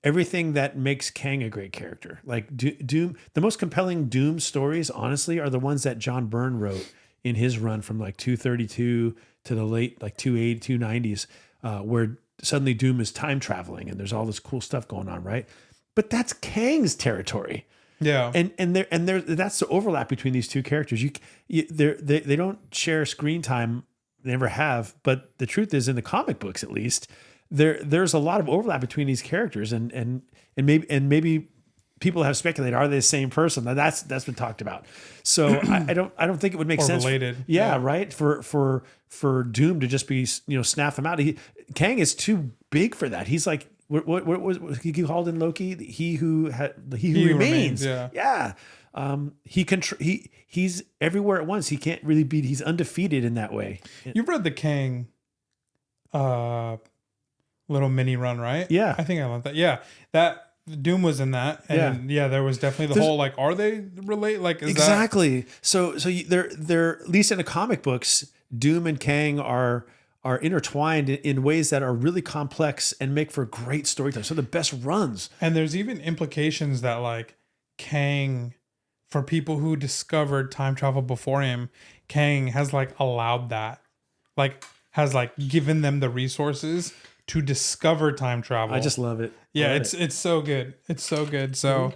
everything that makes Kang a great character. Like Doom, the most compelling Doom stories, honestly, are the ones that John Byrne wrote in his run from like 232 to the late like 290s, where suddenly Doom is time traveling and there's all this cool stuff going on, right? But that's Kang's territory. Yeah, and that's the overlap between these two characters. They don't share screen time, they never have. But the truth is, in the comic books, at least, there's a lot of overlap between these characters, and maybe people have speculated, are they the same person? That's been talked about. So I don't think it would make sense. Related, yeah, right. For Doom to just be snap him out. Kang is too big for that. He's like. What was he called in Loki? He who remains. Yeah. He's everywhere at once. He can't really beat. He's undefeated in that way. You've read the Kang, little mini run, right? Yeah, I think I love that. Yeah, that Doom was in that, and there was definitely the whole like, are they relate? Like exactly. So they're at least in the comic books, Doom and Kang are intertwined in ways that are really complex and make for great storytelling. So the best runs. And there's even implications that like Kang, for people who discovered time travel before him, Kang has like allowed that, like has like given them the resources to discover time travel. I just love it. Yeah, it's so good. It's so good. So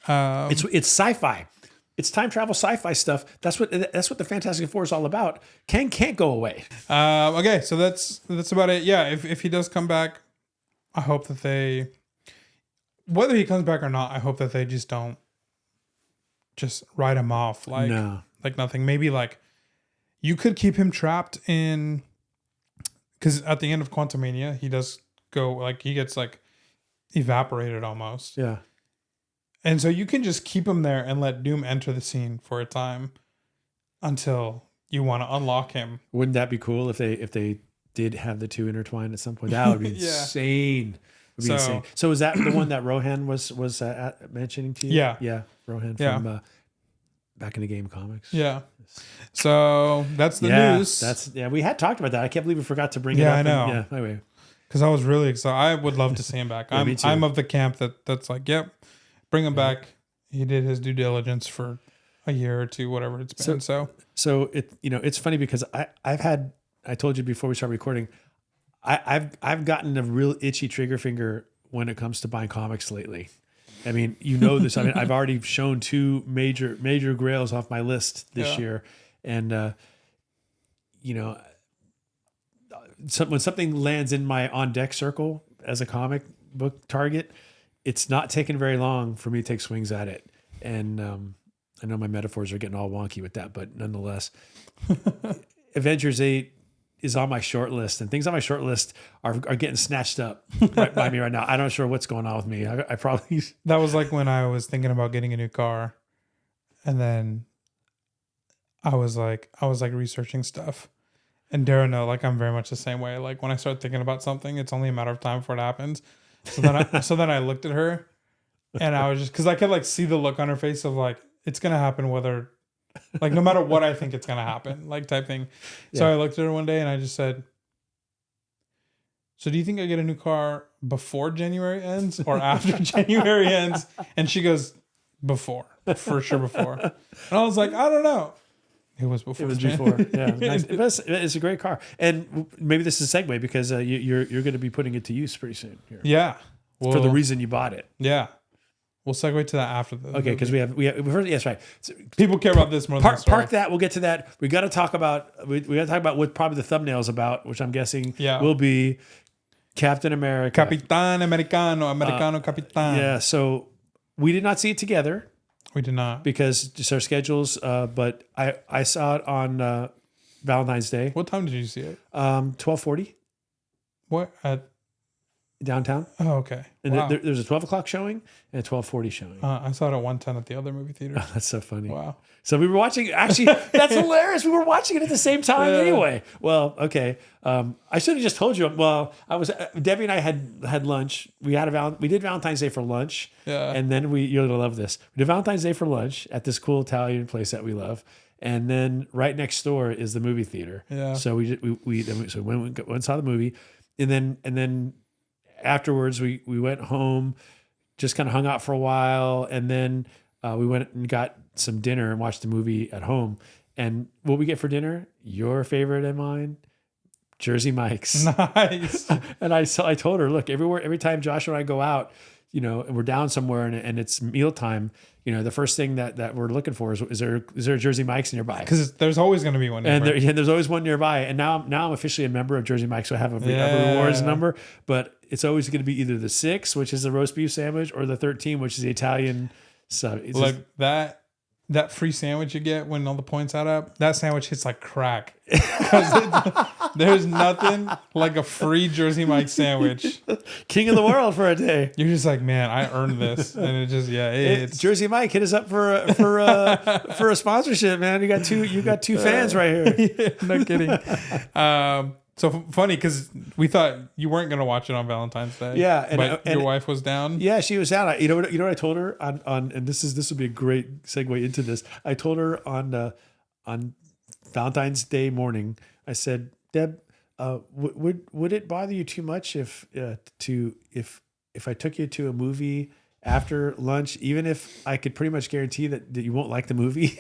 it's sci-fi. It's time travel sci-fi stuff. That's what the Fantastic Four is all about. Kang can't go away. Okay, so that's about it. Yeah, if he does come back, I hope that whether he comes back or not, I hope that they just don't just write him off like nothing. Maybe like you could keep him trapped in, because at the end of Quantumania, he does go like he gets like evaporated almost. Yeah. And so you can just keep him there and let Doom enter the scene for a time until you want to unlock him. Wouldn't that be cool if they did have the two intertwined at some point? That would be insane. It would be insane. So is that the one that Rohan was mentioning to you? Yeah. Yeah. Rohan from Back in the Game comics. Yeah. So that's the news. We had talked about that. I can't believe we forgot to bring it up. I know. Anyway. Because I was really excited. I would love to see him back. I'm of the camp that's like, yep. Bring him back. He did his due diligence for a year or two, whatever it's been. So it's funny because I told you before we started recording, I've gotten a real itchy trigger finger when it comes to buying comics lately. I mean, this. I mean, I've already shown 2 major grails off my list this year, and when something lands in my on deck circle as a comic book target, it's not taking very long for me to take swings at it. And I know my metaphors are getting all wonky with that, but nonetheless, Avengers 8 is on my short list, and things on my short list are getting snatched up right by me right now. I'm not sure what's going on with me. I probably... That was like when I was thinking about getting a new car, and then I was like researching stuff. And Dara know, like I'm very much the same way. Like when I start thinking about something, it's only a matter of time before it happens. So then I looked at her, and I was just, because I could like see the look on her face of like, it's gonna happen whether, like no matter what I think it's gonna happen, like type thing. So I looked at her one day and I just said, so do you think I get a new car before January ends or after January ends? And she goes, before, for sure before. And I was like, I don't know. It was before. It was before. Yeah, nice. It's a great car, and maybe this is a segue because you're going to be putting it to use pretty soon. Here. Yeah, For the reason you bought it. Yeah, we'll segue to that after the. Okay, because we have first, yes, right. So, people care about this more than the story. Park that. We'll get to that. We got to talk about. We got to talk about what probably the thumbnail's about, which I'm guessing will be Captain America, Capitan Americano, Capitan. Yeah. So we did not see it together. We did not because just our schedules. But I saw it on Valentine's Day. What time did you see it? 12:40. What at downtown? Oh, okay. And wow. There's a 12 o'clock showing and a 12:40 showing. I saw it at 1:10 at the other movie theater. Oh, that's so funny. Wow. So we were watching. Actually, that's hilarious. We were watching it at the same time anyway. Well, okay. I should have just told you. Well, Debbie and I had lunch. We did Valentine's Day for lunch. Yeah. And then you're gonna love this. We did Valentine's Day for lunch at this cool Italian place that we love. And then right next door is the movie theater. Yeah. So we went and saw the movie, and then afterwards we went home, just kind of hung out for a while, and then we went and got some dinner and watched the movie at home. And what we get for dinner, your favorite and mine, Jersey Mike's. Nice. And I told her, look, every time Josh and I go out, and we're down somewhere and it's mealtime, the first thing that we're looking for is there a Jersey Mike's nearby? Because there's always going to be one nearby. And there's always one nearby. And now I'm officially a member of Jersey Mike's, so I have a rewards number. But it's always going to be either the 6, which is the roast beef sandwich, or the 13, which is the Italian sub. Like that free sandwich you get when all the points add up, that sandwich hits like crack. There's nothing like a free Jersey Mike sandwich. King of the world for a day. You're just like, man, I earned this, and it just it's Jersey Mike, hit us up for a sponsorship, man. You got two fans right here. Yeah, no kidding. So funny because we thought you weren't going to watch it on Valentine's Day. Yeah, but your wife was down. Yeah, she was down. You know what I told her on and this would be a great segue into this. I told her on Valentine's Day morning. I said, Deb, would it bother you too much if I took you to a movie after lunch, even if I could pretty much guarantee that you won't like the movie?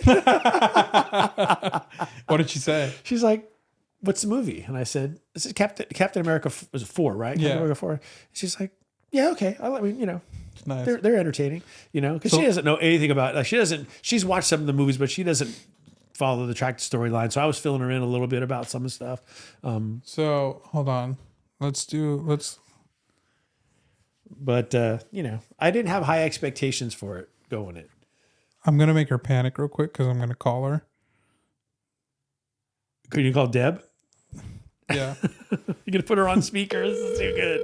What did she say? She's like, what's the movie? And I said, this is Captain America was 4, right? Yeah. Captain America 4. She's like, yeah, okay. It's nice. They're entertaining, because she doesn't know anything about it. She's watched some of the movies, but she doesn't follow the track storyline. So I was filling her in a little bit about some of the stuff. So hold on. But I didn't have high expectations for it going in. I'm going to make her panic real quick because I'm going to call her. Could you call Deb? Yeah. You're going to put her on speaker? This is too good.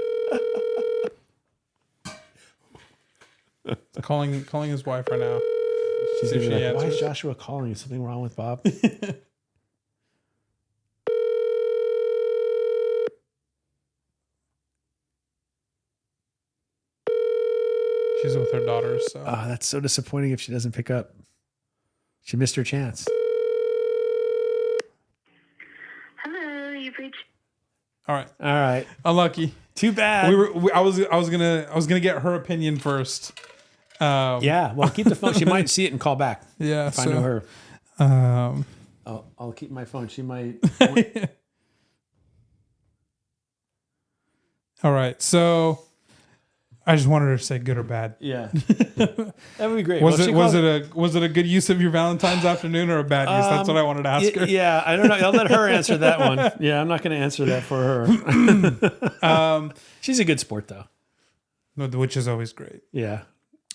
calling his wife right now. She's going to be like, why is Joshua calling? Is something wrong with Bob? She's with her daughters. So. Oh, that's so disappointing if she doesn't pick up. She missed her chance. Hello, you've reached. All right. Unlucky. Too bad. I was gonna get her opinion first. Yeah. Well, keep the phone. She might see it and call back. Yeah. If I know her. I'll keep my phone. She might. All right. So I just wanted her to say good or bad. Yeah. That would be great. Was it a good use of your Valentine's afternoon or a bad use? That's what I wanted to ask her. Yeah, I don't know. I'll let her answer that one. Yeah, I'm not going to answer that for her. She's a good sport though. Which is always great. Yeah.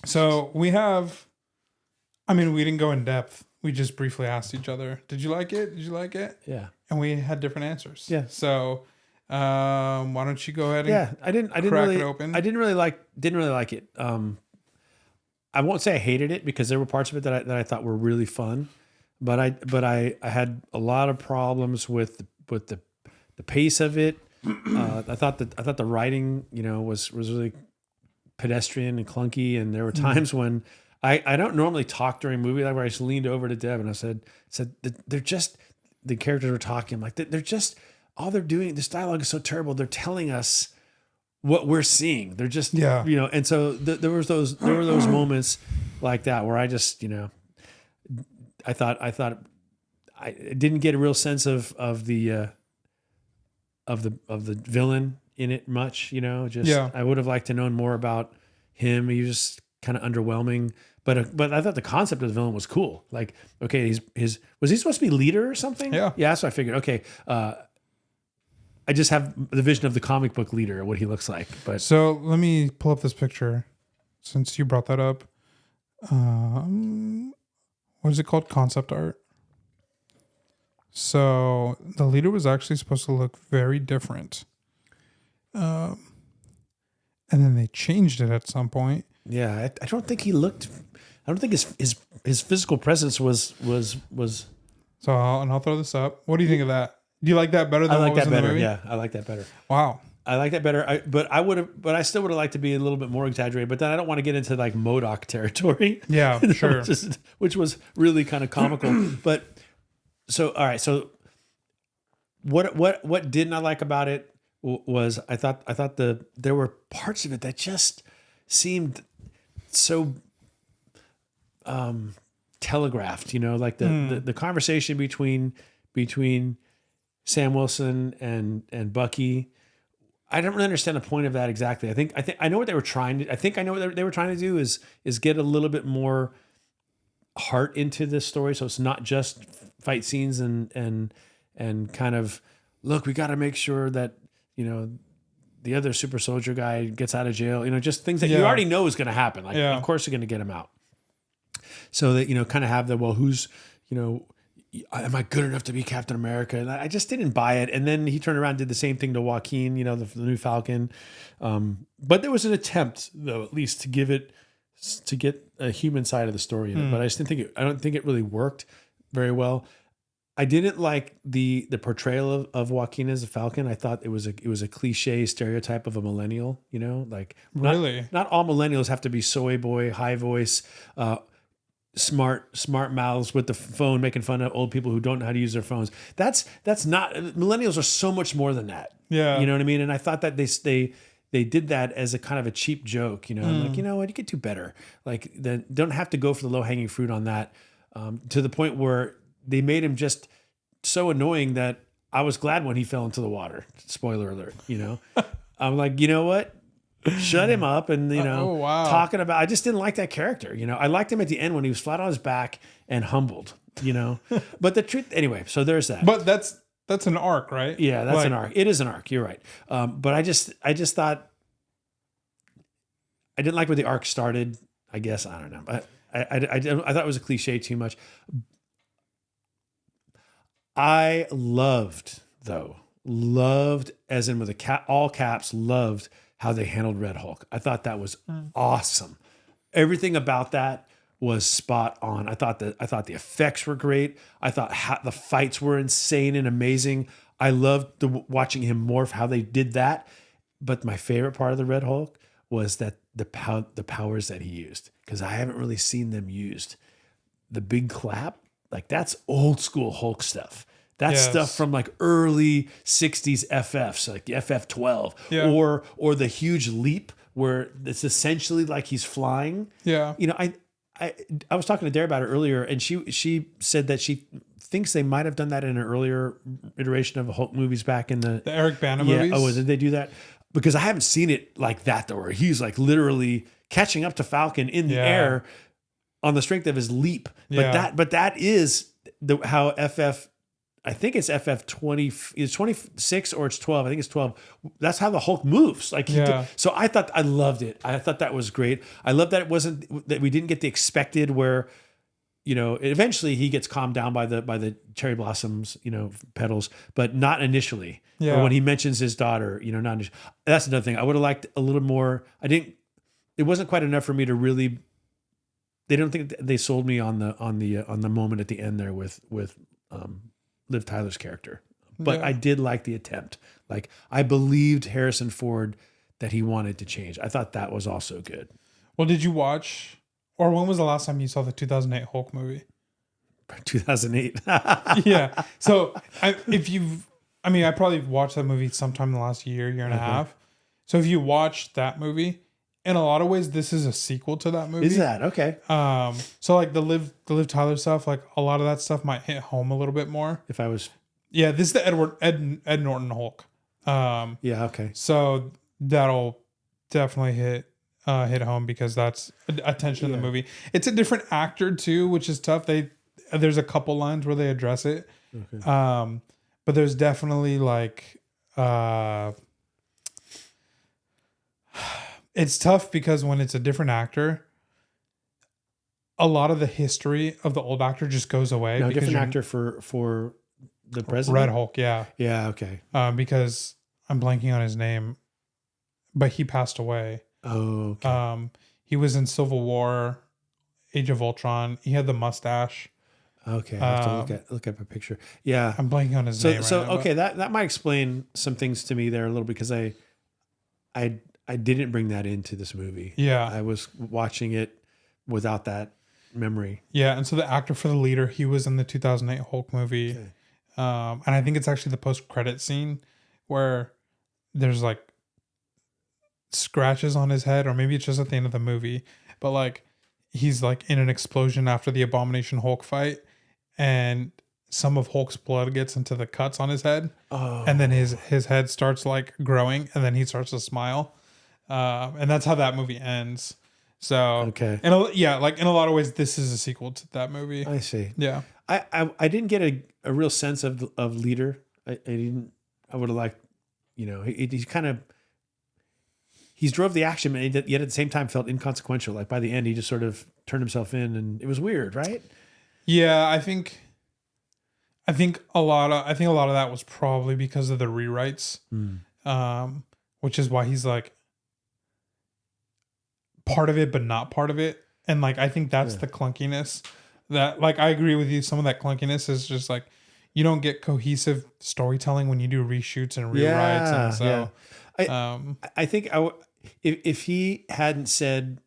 So we didn't go in depth. We just briefly asked each other, did you like it? Did you like it? Yeah. And we had different answers. Yeah. So why don't you go ahead and I didn't crack really it open? I didn't really like it. I won't say I hated it because there were parts of it that I thought were really fun, but I had a lot of problems with the pace of it. I thought the writing, was really pedestrian and clunky, and there were times when I don't normally talk during a movie like where I just leaned over to Deb and I said they're just, the characters were talking, I'm like, they're just, all they're doing, this dialogue is so terrible. They're telling us what we're seeing. They're just, and so there were those moments like that, where I just, I thought I didn't get a real sense of the villain in it much, I would have liked to known more about him. He was just kind of underwhelming, but I thought the concept of the villain was cool. Like, okay, was he supposed to be leader or something? Yeah. So I figured, okay, I just have the vision of the comic book leader, what he looks like. But so let me pull up this picture since you brought that up. What is it called? Concept art. So the leader was actually supposed to look very different. And then they changed it at some point. yeah, I don't think he looked. I don't think his physical presence was. So I'll throw this up. What do you think of that? Do you like that better than I like what was that in the better. movie? Yeah, I like that better. Wow. I like that better. But I still would have liked to be a little bit more exaggerated. But then I don't want to get into like MODOK territory. Yeah, sure. which was really kind of comical. But so all right. So what didn't I like about it was I thought there were parts of it that just seemed so telegraphed. Like the conversation between Sam Wilson and Bucky. I don't really understand the point of that exactly. I think I know what they were trying to. I think I know what they were trying to do is get a little bit more heart into this story, so it's not just fight scenes and kind of look. We got to make sure that the other super soldier guy gets out of jail. Just things that you already know is going to happen. Like, of course you're going to get him out. So that kind of have the who's am I good enough to be Captain America? And I just didn't buy it. And then he turned around and did the same thing to Joaquin, the new Falcon. But there was an attempt, though, at least to get a human side of the story in it. But I don't think it really worked very well. I didn't like the portrayal of Joaquin as a Falcon. I thought it was a cliche stereotype of a millennial, like Really? Not all millennials have to be soy boy, high voice, smart mouths with the phone, making fun of old people who don't know how to use their phones. That's not, millennials are so much more than that. Yeah. You know what I mean? And I thought that they did that as a kind of a cheap joke, I'm like, you know what, you could do better. Like, then don't have to go for the low hanging fruit on that, to the point where they made him just so annoying that I was glad when he fell into the water. Spoiler alert, I'm like, you know what? Shut him up and talking about. I just didn't like that character. I liked him at the end when he was flat on his back and humbled. But the truth, anyway. So there's that. But that's an arc, right? Yeah, that's an arc. It is an arc. You're right. But I just thought I didn't like where the arc started. I guess I don't know. But I thought it was a cliche too much. I loved as in with all caps, loved how they handled Red Hulk. I thought that was awesome. Everything about that was spot on. I thought the effects were great. I thought the fights were insane and amazing. I loved watching him morph, how they did that. But my favorite part of the Red Hulk was that the powers that he used, because I haven't really seen them used. The big clap, like that's old school Hulk stuff. That's stuff from like early 60s FFs, like the FF12, or the huge leap where it's essentially like he's flying. Yeah. I was talking to Dare about it earlier, and she said that she thinks they might have done that in an earlier iteration of Hulk movies back in the Eric Bana movies. Oh, did they do that? Because I haven't seen it like that though, where he's like literally catching up to Falcon in the air on the strength of his leap. But that is how FF. I think it's FF20, it's 26 or it's 12. I think it's 12. That's how the Hulk moves. Like, so I loved it. I thought that was great. I love that that we didn't get the expected where, eventually he gets calmed down by the cherry blossoms, petals, but not initially. Yeah. Or when he mentions his daughter, not initially. That's another thing. I would have liked a little more. It wasn't quite enough for me to really, they don't think they sold me on the moment at the end there with Liv Tyler's character. But I did like the attempt. Like, I believed Harrison Ford that he wanted to change. I thought that was also good. Well, did you watch, or when was the last time you saw the 2008 Hulk movie? 2008. Yeah. So I probably watched that movie sometime in the last year and a half. So if you watch that movie in a lot of ways, this is a sequel to that movie. Is that okay? So like the Liv Tyler stuff, like a lot of that stuff might hit home a little bit more. If I was, Yeah, this is the Ed Norton Hulk. yeah, okay. So that'll definitely hit home because that's attention in the movie. It's a different actor too, which is tough. There's a couple lines where they address it. Okay. But there's definitely like it's tough because when it's a different actor, a lot of the history of the old actor just goes away. No, because different actor for the president. Red Hulk, yeah. Yeah, okay. Because I'm blanking on his name, but he passed away. Oh, okay. He was in Civil War, Age of Ultron. He had the mustache. Okay, I have to look up a picture. Yeah, I'm blanking on his name. So right now, okay, that might explain some things to me there a little because I didn't bring that into this movie. Yeah, I was watching it without that memory. Yeah, and so the actor for the leader, he was in the 2008 Hulk movie, Okay. And I think it's actually the post-credit scene where there's like scratches on his head, or maybe it's just at the end of the movie, but like he's like in an explosion after the Abomination Hulk fight, and some of Hulk's blood gets into the cuts on his head, and then his head starts like growing, and then he starts to smile, and that's how that movie ends. So Okay. and like in a lot of ways, this is a sequel to that movie. I see. Yeah, I didn't get a real sense of leader. I didn't. I would have liked, he's kind of. He's drove the action, and yet at the same time felt inconsequential. Like by the end, he just sort of turned himself in, and it was weird, right? yeah. I think a lot of that was probably because of the rewrites, which is why he's like part of it, but not part of it. And like I think that's the clunkiness. That like I agree with you. Some of that clunkiness is just like you don't get cohesive storytelling when you do reshoots and rewrites. And so, I think if he hadn't said,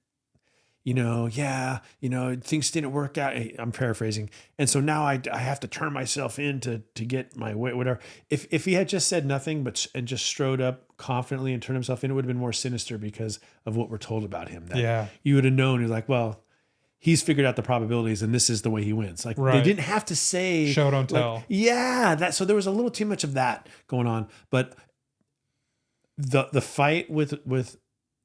things didn't work out. I'm paraphrasing, and so now I have to turn myself in to get my way, whatever. If he had just said nothing and just strode up confidently and turned himself in, it would have been more sinister because of what we're told about him. That you would have known. You're like, well, he's figured out the probabilities, and this is the way he wins. Like they didn't have to say show don't tell. So there was a little too much of that going on, but the fight with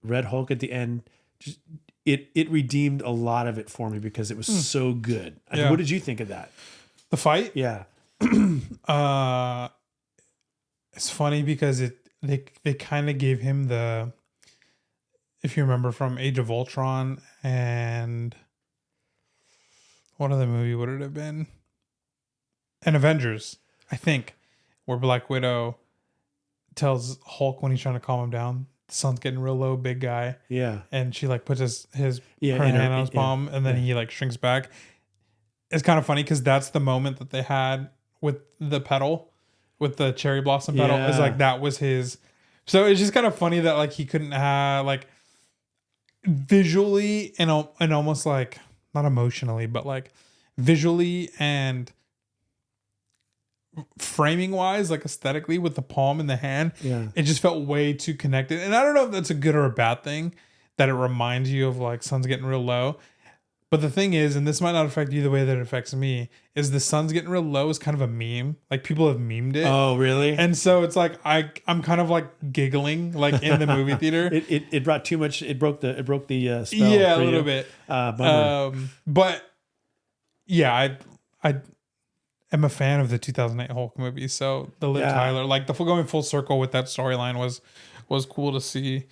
Red Hulk at the end, just, it redeemed a lot of it for me because it was so good. Yeah. What did you think of that? The fight? Yeah. It's funny because they kind of gave him the, if you remember from Age of Ultron and what other movie would it have been? And Avengers, I think, where Black Widow tells Hulk when he's trying to calm him down, the sun's getting real low, big guy. Yeah. And she like puts her hand hand on his palm, and then he like shrinks back. It's kind of funny because that's the moment that they had with the petal, with the cherry blossom petal. It's like that was his. So it's just kind of funny that like he couldn't have like visually and almost like not emotionally, but like visually and framing wise, like aesthetically with the palm in the hand, it just felt way too connected. And I don't know if that's a good or a bad thing that it reminds you of like sun's getting real low. But the thing is, and this might not affect you the way that it affects me, is the sun's getting real low is kind of a meme. Like people have memed it. Oh, really? And so it's like I'm kind of like giggling like in the movie theater. It brought too much. It broke the spell. Yeah, a little bit. Bummer. But yeah, I am a fan of the 2008 Hulk movie. So the Liv Tyler, like the going full circle with that storyline was cool to see.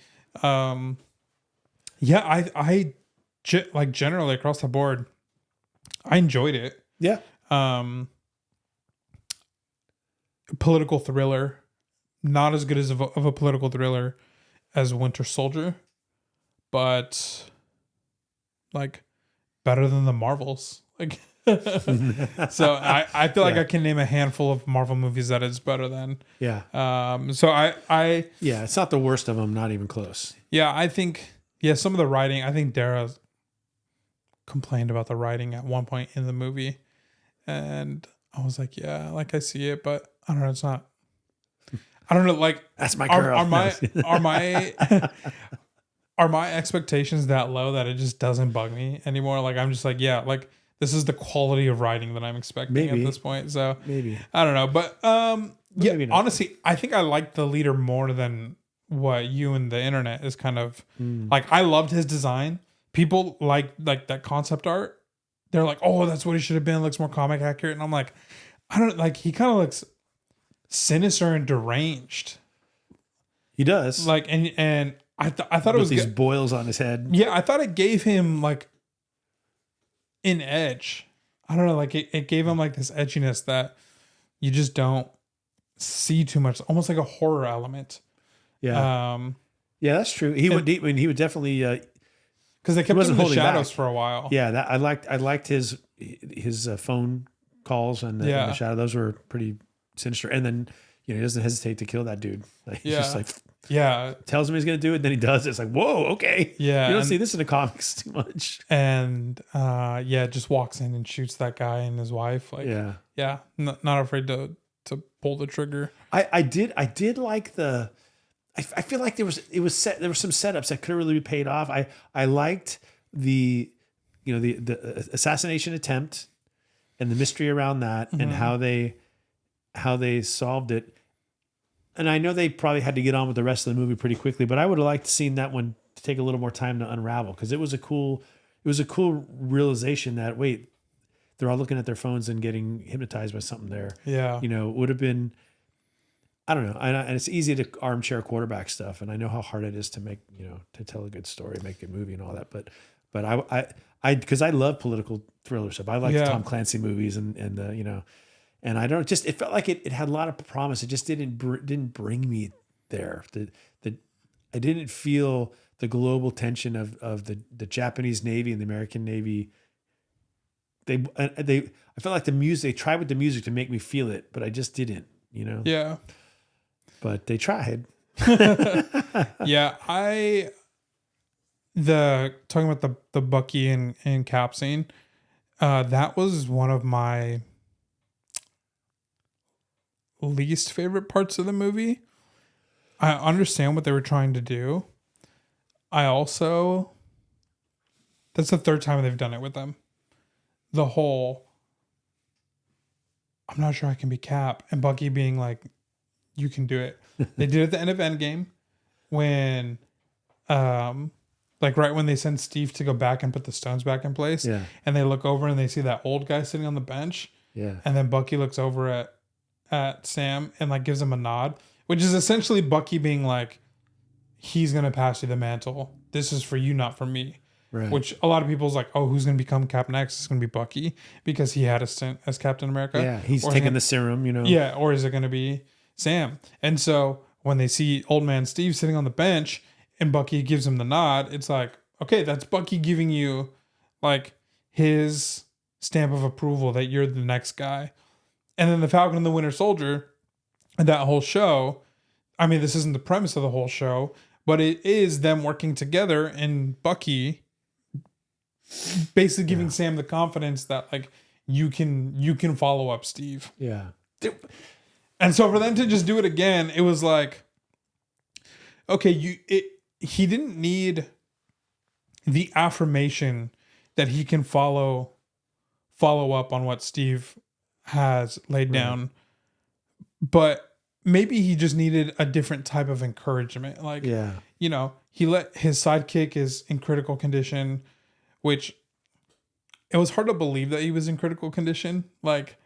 Like generally across the board, I enjoyed it. Yeah. Political thriller, not as good as of a political thriller as Winter Soldier, but like better than the Marvels. Like, so I feel like I can name a handful of Marvel movies that it's better than. Yeah. So I it's not the worst of them, not even close. Yeah, I think some of the writing. I think Dara complained about the writing at one point in the movie, and I was like, yeah, like I see it, but I don't know, it's not. I don't know, like that's my girl. Are my are my expectations that low that it just doesn't bug me anymore? Like I'm just like, yeah, like this is the quality of writing that I'm expecting at this point. So Maybe. I don't know, but yeah, maybe not. honestly, I think I like the leader more than what you and the internet is kind of like. I loved his design. People like that concept art. They're like, oh, that's what he should have been. Looks more comic accurate, and I'm like, I don't like. He kind of looks sinister and deranged. He does. Like, and I thought With it was these good. boils on his head. Yeah, I thought it gave him like an edge. I don't know, like it gave him like this edginess that you just don't see too much, almost like a horror element. Yeah. Yeah, that's true. He would definitely because they kept him in wasn't the holding shadows back. for a while. yeah, that I liked his phone calls and in the shadow. Those were pretty sinister. And then, he doesn't hesitate to kill that dude. Like, he's just like tells him he's going to do it, and then he does it. It's like, whoa, okay. Yeah. You don't see this in the comics too much. And just walks in and shoots that guy and his wife. Like not afraid to pull the trigger. I did like the I feel like there were some setups that could have really paid off. I liked the the assassination attempt and the mystery around that and how they solved it. And I know they probably had to get on with the rest of the movie pretty quickly, but I would have liked to seen that one to take a little more time to unravel, because it was a cool realization that, wait, they're all looking at their phones and getting hypnotized by something there. Yeah. It would have been, I don't know. And it's easy to armchair quarterback stuff. And I know how hard it is to make, to tell a good story, make a movie and all that. But because I love political thriller stuff. I like the Tom Clancy movies and and I don't it felt like it had a lot of promise. It just didn't bring me there. I didn't feel the global tension of the Japanese Navy and the American Navy. I felt like the music, they tried with the music to make me feel it, but I just didn't, Yeah. But they tried. Yeah. Talking about the Bucky and Cap scene, that was one of my least favorite parts of the movie. I understand what they were trying to do. That's the third time they've done it with them. The whole, I'm not sure I can be Cap, and Bucky being like, you can do it. They did it at the end of Endgame when, right when they send Steve to go back and put the stones back in place. Yeah. And they look over and they see that old guy sitting on the bench. Yeah. And then Bucky looks over at Sam and like gives him a nod, which is essentially Bucky being like, he's going to pass you the mantle. This is for you, not for me. Right. Which a lot of people's like, oh, who's going to become Cap next? It's going to be Bucky because he had a stint as Captain America. Yeah, he's taking the serum, Yeah, or is it going to be Sam? And so when they see old man Steve sitting on the bench and Bucky gives him the nod, it's like, okay, that's Bucky giving you like his stamp of approval that you're the next guy. And then the Falcon and the Winter Soldier, that whole show, I mean, this isn't the premise of the whole show, but it is them working together and Bucky basically giving Sam the confidence that like you can follow up Steve. Yeah. And so for them to just do it again, it was like, okay, he didn't need the affirmation that he can follow up on what Steve has laid down, but maybe he just needed a different type of encouragement. Like, he let his sidekick is in critical condition, which it was hard to believe that he was in critical condition. Like,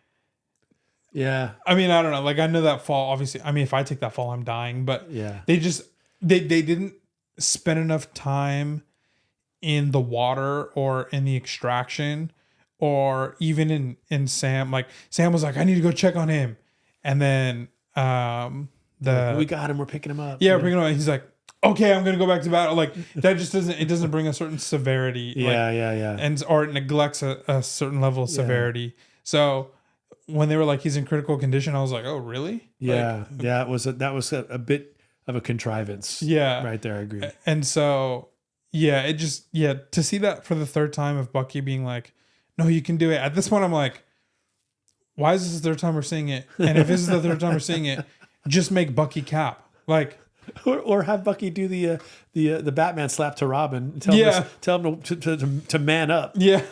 yeah, I mean, I don't know. Like, I know that fall, obviously, I mean, if I take that fall, I'm dying, but they didn't spend enough time in the water or in the extraction or even in Sam. Like, Sam was like, I need to go check on him. And then, we got him. We're picking him up. Yeah, we're picking him up. He's like, okay, I'm gonna go back to battle. Like, that just doesn't bring a certain severity. Yeah. Or it neglects a certain level of severity. So when they were like, he's in critical condition, I was like, oh, really? Yeah. That was a bit of a contrivance. Yeah. Right there. I agree. And so, to see that for the third time of Bucky being like, no, you can do it. At this point, I'm like, why is this the third time we're seeing it? And if this is the third time we're seeing it, just make Bucky Cap. Like, or have Bucky do the Batman slap to Robin and tell him to man up. Yeah.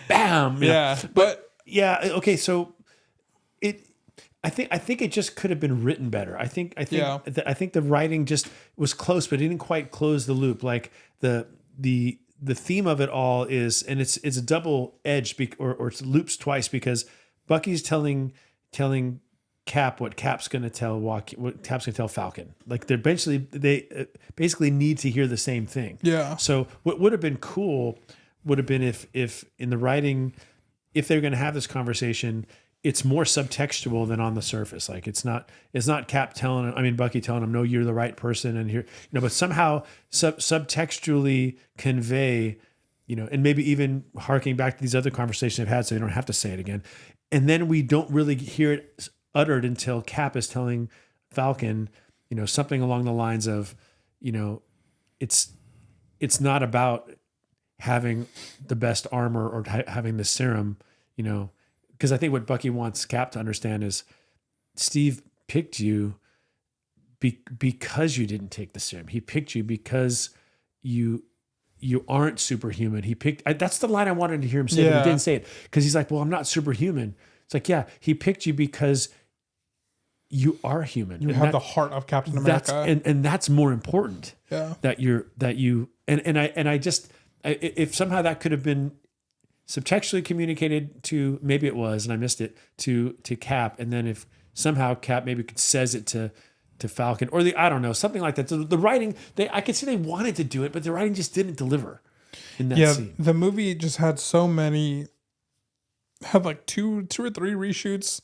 Bam. Yeah. But yeah, okay, so I think it just could have been written better. I think the writing just was close, but it didn't quite close the loop. Like the theme of it all is, and it's a double edged or it loops twice, because Bucky's telling Cap what Cap's going to tell Falcon. Like they basically need to hear the same thing. Yeah. So what would have been cool would have been if in the writing, if they're going to have this conversation, it's more subtextual than on the surface. Like it's not Bucky telling him, no, you're the right person. And here, but somehow subtextually convey, and maybe even harking back to these other conversations they've had, so they don't have to say it again. And then we don't really hear it uttered until Cap is telling Falcon, something along the lines of, it's not about having the best armor or having the serum, because I think what Bucky wants Cap to understand is Steve picked you because you didn't take the serum. He picked you because you aren't superhuman. That's the line I wanted to hear him say, but he didn't say it, because he's like, well, I'm not superhuman. It's like, yeah, he picked you because you are human. You have the heart of Captain America. And that's more important. Yeah. If somehow that could have been subtextually communicated to, maybe it was, and I missed it, to Cap. And then if somehow Cap maybe says it to Falcon, or I don't know, something like that. The writing, I could see they wanted to do it, but the writing just didn't deliver in that scene. The movie just had like two or three reshoots,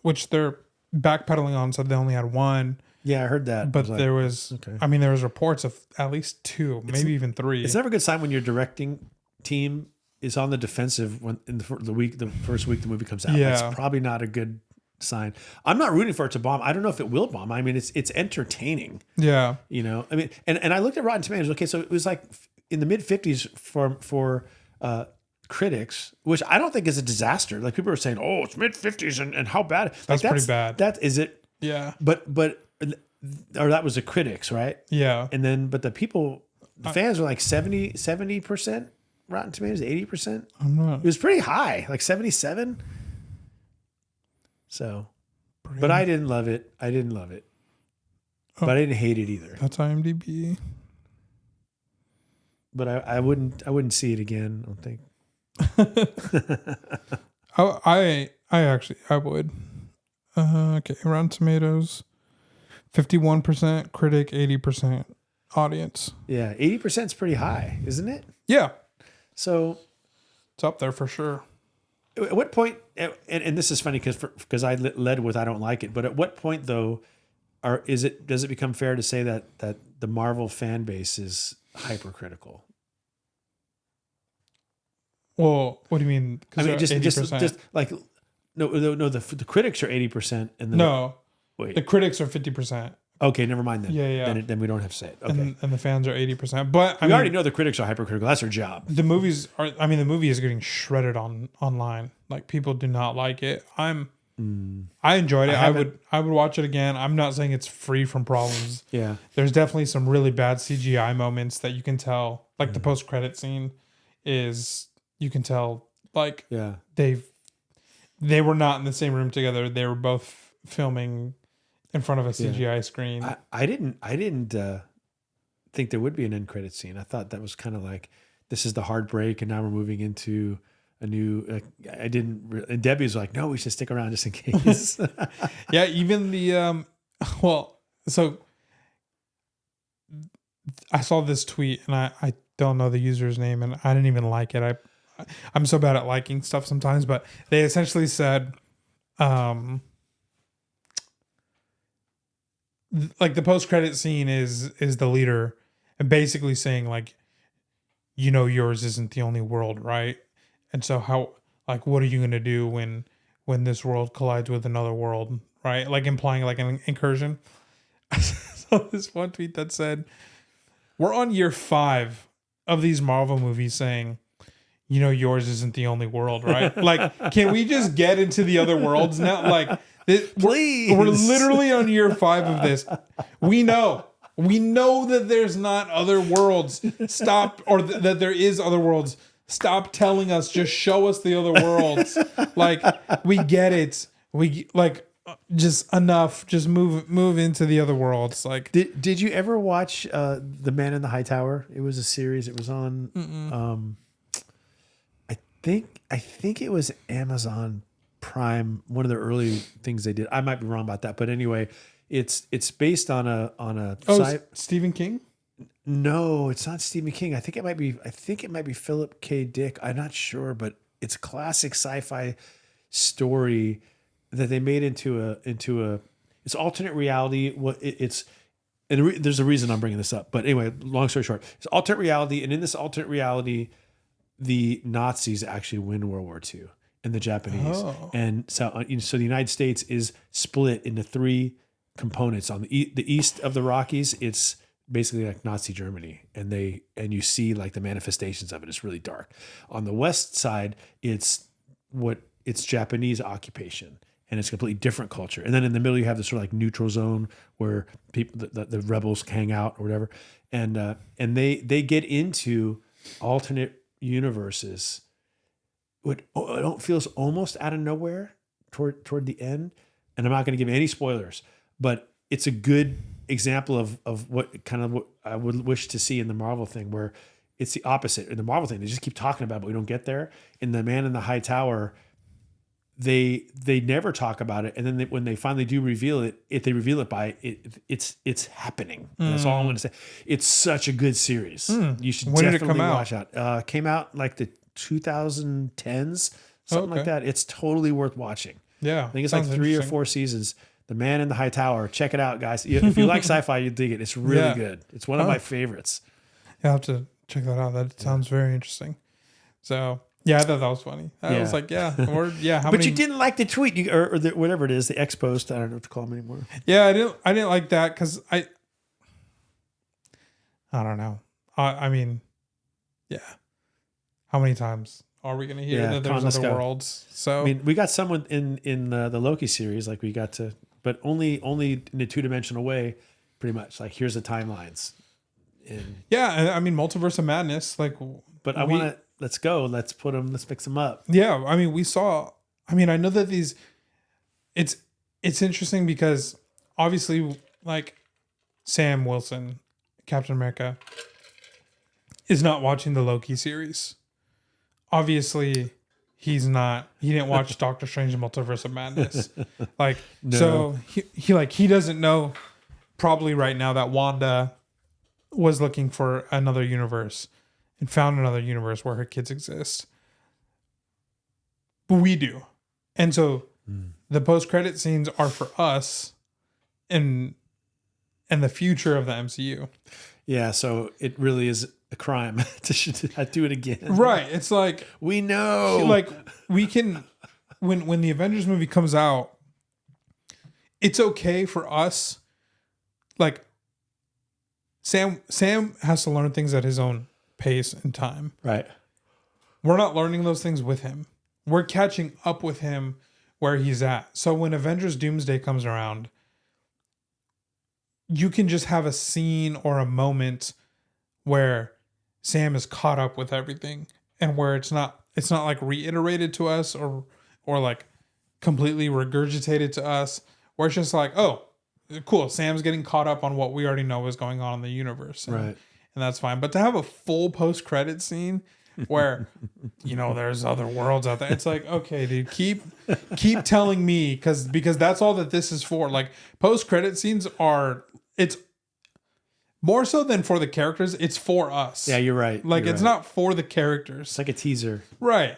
which they're backpedaling on, so they only had one. Yeah, I heard that. But there was reports of at least two, maybe even three. It's never a good sign when your directing team is on the defensive when in the first week the movie comes out. Yeah. That's probably not a good sign. I'm not rooting for it to bomb. I don't know if it will bomb. I mean, it's entertaining. Yeah. I mean, and I looked at Rotten Tomatoes. Okay, so it was like in the mid 50s for critics, which I don't think is a disaster. Like people are saying, oh, it's mid 50s and how bad. That's pretty bad. That is it. Yeah. But or that was the critics, right? Yeah. And then but the fans were like 70% Rotten Tomatoes, 80%. I'm not. It was pretty high, like 77. So, but I didn't love it. But I didn't hate it either. That's IMDb. But I wouldn't see it again, I don't think. I would. Okay, Rotten Tomatoes, 51% critic, 80% audience. Yeah, 80% is pretty high, isn't it? Yeah. So it's up there for sure. At what point, and this is funny because I led with I don't like it, but at what point though, does it become fair to say that the Marvel fan base is hypercritical? Well, what do you mean? I mean, just like no. The critics are 80%, and the critics are 50%. Okay, never mind then. Yeah. Then we don't have to say it. Okay, and the fans are 80%. But we already know the critics are hypercritical. That's their job. The movie is getting shredded online. Like people do not like it. I enjoyed it. I would watch it again. I'm not saying it's free from problems. Yeah, there's definitely some really bad CGI moments that you can tell. Like the post-credit scene is. You can tell, like, they were not in the same room together. They were both filming in front of a CGI screen. I didn't think there would be an end credit scene. I thought that was kind of like, this is the hard break, and now we're moving into a new. And Debbie's like, no, we should stick around just in case. Yeah, even the so I saw this tweet, and I don't know the user's name, and I didn't even like it. I'm so bad at liking stuff sometimes, but they essentially said, like the post-credit scene is the leader and basically saying like, yours isn't the only world, right? And so what are you going to do when this world collides with another world, right? Like implying like an incursion. I saw this one tweet that said, we're on year 5 of these Marvel movies saying, yours isn't the only world, right? Like, can we just get into the other worlds now? Like, Please. We're literally on year 5 of this. We know that there's not other worlds. Stop, or that there is other worlds. Stop telling us. Just show us the other worlds. Like, we get it. We like just enough. Just move into the other worlds. Like, did you ever watch The Man in the High Tower? It was a series. It was on. I think it was Amazon Prime. One of the early things they did. I might be wrong about that, but anyway, it's based on a. Stephen King. No, it's not Stephen King. I think it might be Philip K. Dick. I'm not sure, but it's a classic sci-fi story that they made into a it's alternate reality. There's a reason I'm bringing this up. But anyway, long story short, it's alternate reality, and in this alternate reality, the Nazis actually win World War II and the Japanese. Oh. And so the United States is split into 3 components. On the east of the Rockies, it's basically like Nazi Germany, and you see like the manifestations of it. It's really dark. On the west side, it's Japanese occupation, and it's a completely different culture. And then in the middle, you have this sort of like neutral zone where people, the rebels hang out or whatever. And they get into alternate universes. It feels almost out of nowhere toward the end. And I'm not going to give any spoilers, but it's a good example of what I would wish to see in the Marvel thing, where it's the opposite. In the Marvel thing, they just keep talking about it, but we don't get there. In The Man in the High Tower, they never talk about it, and then when they finally do reveal it, if they reveal it by it's happening. That's all I'm going to say. It's such a good series. You should When did it definitely come out? watch out. Came out like the 2010s, something like that. It's totally worth watching. Yeah, I think it's like 3 or 4 seasons. The Man in the High Tower. Check it out, guys. If you like sci-fi, you dig it. It's really good. It's one of my favorites. Yeah, I'll have to check that out. That sounds very interesting. So, yeah, I thought that was funny. I was like, how But many... you didn't like the tweet or whatever it is, the X post. I don't know what to call them anymore. Yeah, I didn't like that because I don't know. I mean, yeah. How many times are we going to hear that there's other worlds? So, I mean, we got someone in the Loki series, like we got to, but only in a 2-dimensional way, pretty much. Like, here's the timelines. I mean, Multiverse of Madness, like. But I want to. Let's go. Let's mix them up. Yeah, I mean, I know that these. It's interesting because obviously, like, Sam Wilson, Captain America, is not watching the Loki series. Obviously, he didn't watch Doctor Strange and Multiverse of Madness. Like, no. So he doesn't know probably right now that Wanda was looking for another universe and found another universe where her kids exist. But we do. And so the post-credit scenes are for us and the future of the MCU. Yeah, so it really is a crime to do it again. Right. It's like, we know. Like, we can, when the Avengers movie comes out, it's okay for us. Like, Sam has to learn things at his own pace and time. Right. We're not learning those things with him. We're catching up with him where he's at. So when Avengers Doomsday comes around, you can just have a scene or a moment where Sam is caught up with everything, and where it's not like reiterated to us or like completely regurgitated to us, where it's just like, oh, cool, Sam's getting caught up on what we already know is going on in the universe. Right. And that's fine. But to have a full post-credit scene where, there's other worlds out there, it's like, okay, dude, keep telling me, because that's all that this is for. Like, post-credit scenes it's more so than for the characters, it's for us. Yeah, you're right. Like, it's not for the characters. It's like a teaser. Right.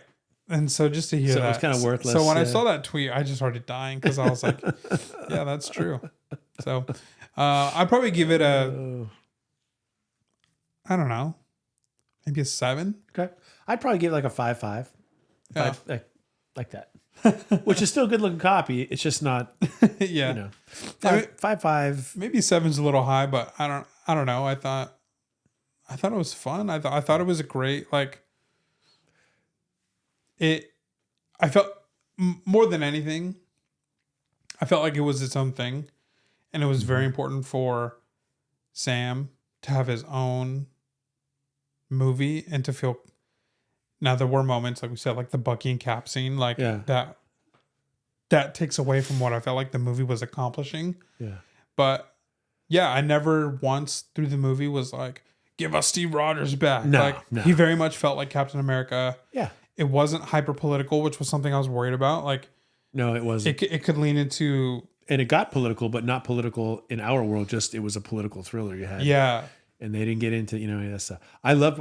And so just to hear that. It was kind of worthless. So when I saw that tweet, I just started dying because I was like, yeah, that's true. So I'd probably give it I don't know, maybe a 7. Okay. I'd probably give it like a 5.5. Yeah. Like that. Which is still a good looking copy. It's just not, yeah. 5.5. Maybe 7's a little high, but I don't know. I thought it was fun. I thought it was a great, like, I felt more than anything, I felt like it was its own thing, and it was very important for Sam to have his own movie and to feel. Now there were moments, like we said, like the Bucky and Cap scene, like that takes away from what I felt like the movie was accomplishing. Yeah. But yeah, I never once through the movie was like, give us Steve Rogers back. No, He very much felt like Captain America. Yeah. It wasn't hyper political, which was something I was worried about. Like, no, it wasn't. It could lean into, And it got political, but not political in our world. Just it was a political thriller you had. yeah, And they didn't get into any of that stuff. I love